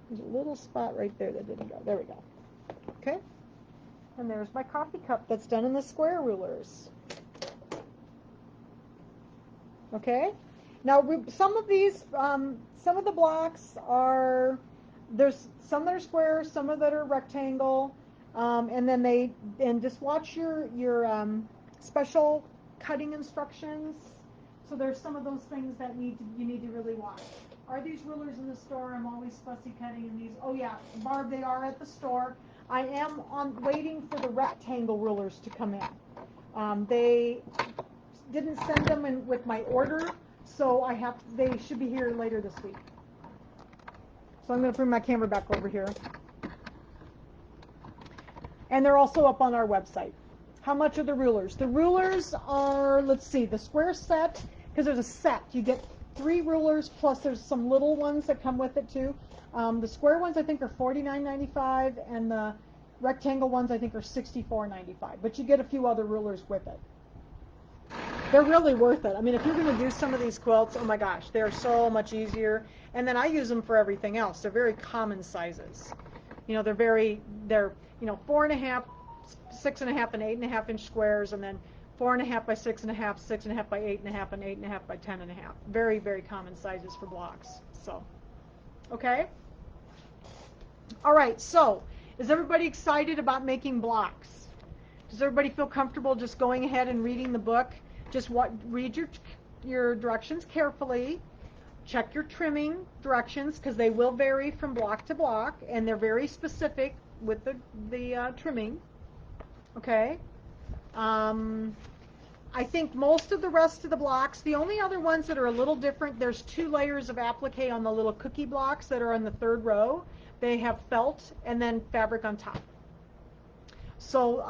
There's a little spot right there that didn't go. There we go. Okay. And there's my coffee cup that's done in the square rulers. Okay. Now, some of these, some of the blocks are, there's some that are square, some that are rectangle, and then just watch your special cutting instructions. So there's some of those things that you need to really watch. Are these rulers in the store? I'm always fussy cutting in these. Oh yeah, Barb, they are at the store. I am waiting for the rectangle rulers to come in. They didn't send them in with my order, so they should be here later this week. So I'm going to bring my camera back over here. And they're also up on our website. How much are the rulers? The rulers are, let's see, the square set, because there's a set. You get 3 rulers, plus there's some little ones that come with it too. The square ones I think are $49.95, and the rectangle ones I think are $64.95. But you get a few other rulers with it. They're really worth it. I mean, if you're going to do some of these quilts, oh my gosh, they're so much easier. And then I use them for everything else. They're very common sizes. You know, they're 4.5, 6.5, and 8.5 inch squares, and then 4.5 by 6.5, 6.5 by 8.5, and 8.5 by 10.5. Very, very common sizes for blocks. So, okay. All right. So, is everybody excited about making blocks? Does everybody feel comfortable just going ahead and reading the book? Just read your directions carefully. Check your trimming directions, because they will vary from block to block, and they're very specific with the trimming. Okay. I think most of the rest of the blocks, the only other ones that are a little different, there's 2 layers of applique on the little cookie blocks that are on the 3rd row. They have felt and then fabric on top. So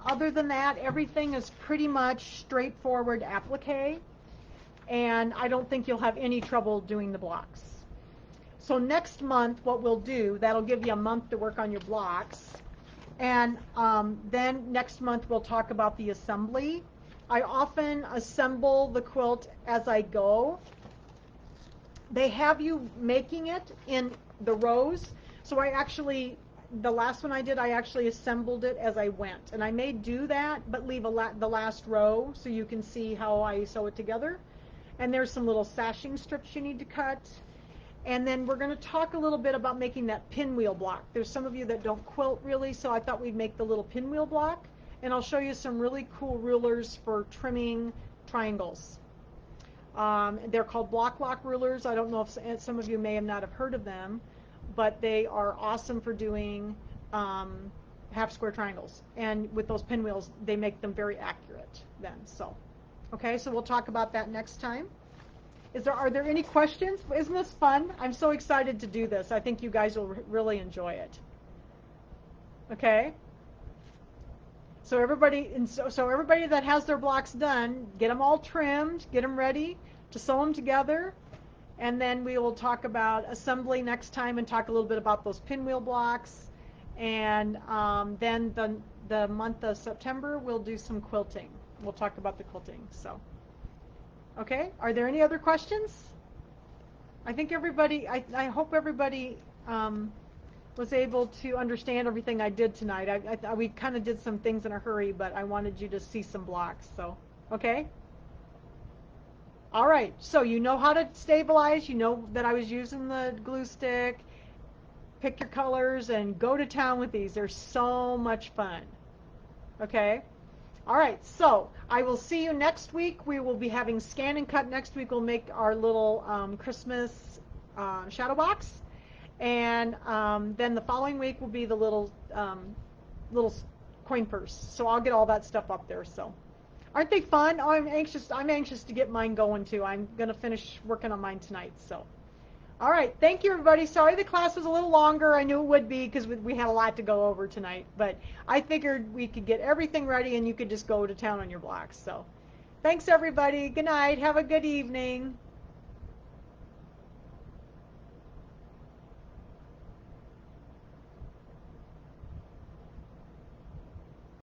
other than that, everything is pretty much straightforward applique, and I don't think you'll have any trouble doing the blocks. So next month, what we'll do, that'll give you a month to work on your blocks, and then next month we'll talk about the assembly. I often assemble the quilt as I go. They have you making it in the rows, so the last one I did, I actually assembled it as I went. And I may do that, but leave the last row so you can see how I sew it together. And there's some little sashing strips you need to cut. And then we're going to talk a little bit about making that pinwheel block. There's some of you that don't quilt really, so I thought we'd make the little pinwheel block. And I'll show you some really cool rulers for trimming triangles. They're called block lock rulers. I don't know if some of you may not have heard of them, but they are awesome for doing half square triangles. And with those pinwheels, they make them very accurate then. So, okay, so we'll talk about that next time. Are there any questions? Isn't this fun? I'm so excited to do this. I think you guys will really enjoy it. Okay? So everybody that has their blocks done, get them all trimmed, get them ready to sew them together. And then we will talk about assembly next time and talk a little bit about those pinwheel blocks. And then the month of September, we'll do some quilting. We'll talk about the quilting. So, okay. Are there any other questions? I think I hope everybody was able to understand everything I did tonight. We kind of did some things in a hurry, but I wanted you to see some blocks. So, okay. All right, so you know how to stabilize. You know that I was using the glue stick. Pick your colors and go to town with these. They're so much fun. Okay? All right, so I will see you next week. We will be having scan and cut. Next week we'll make our little Christmas shadow box. And then the following week will be the little coin purse. So I'll get all that stuff up there. So. Aren't they fun? Oh, I'm anxious to get mine going too. I'm going to finish working on mine tonight. So, all right. Thank you, everybody. Sorry the class was a little longer. I knew it would be because we had a lot to go over tonight. But I figured we could get everything ready and you could just go to town on your blocks. So, thanks, everybody. Good night. Have a good evening.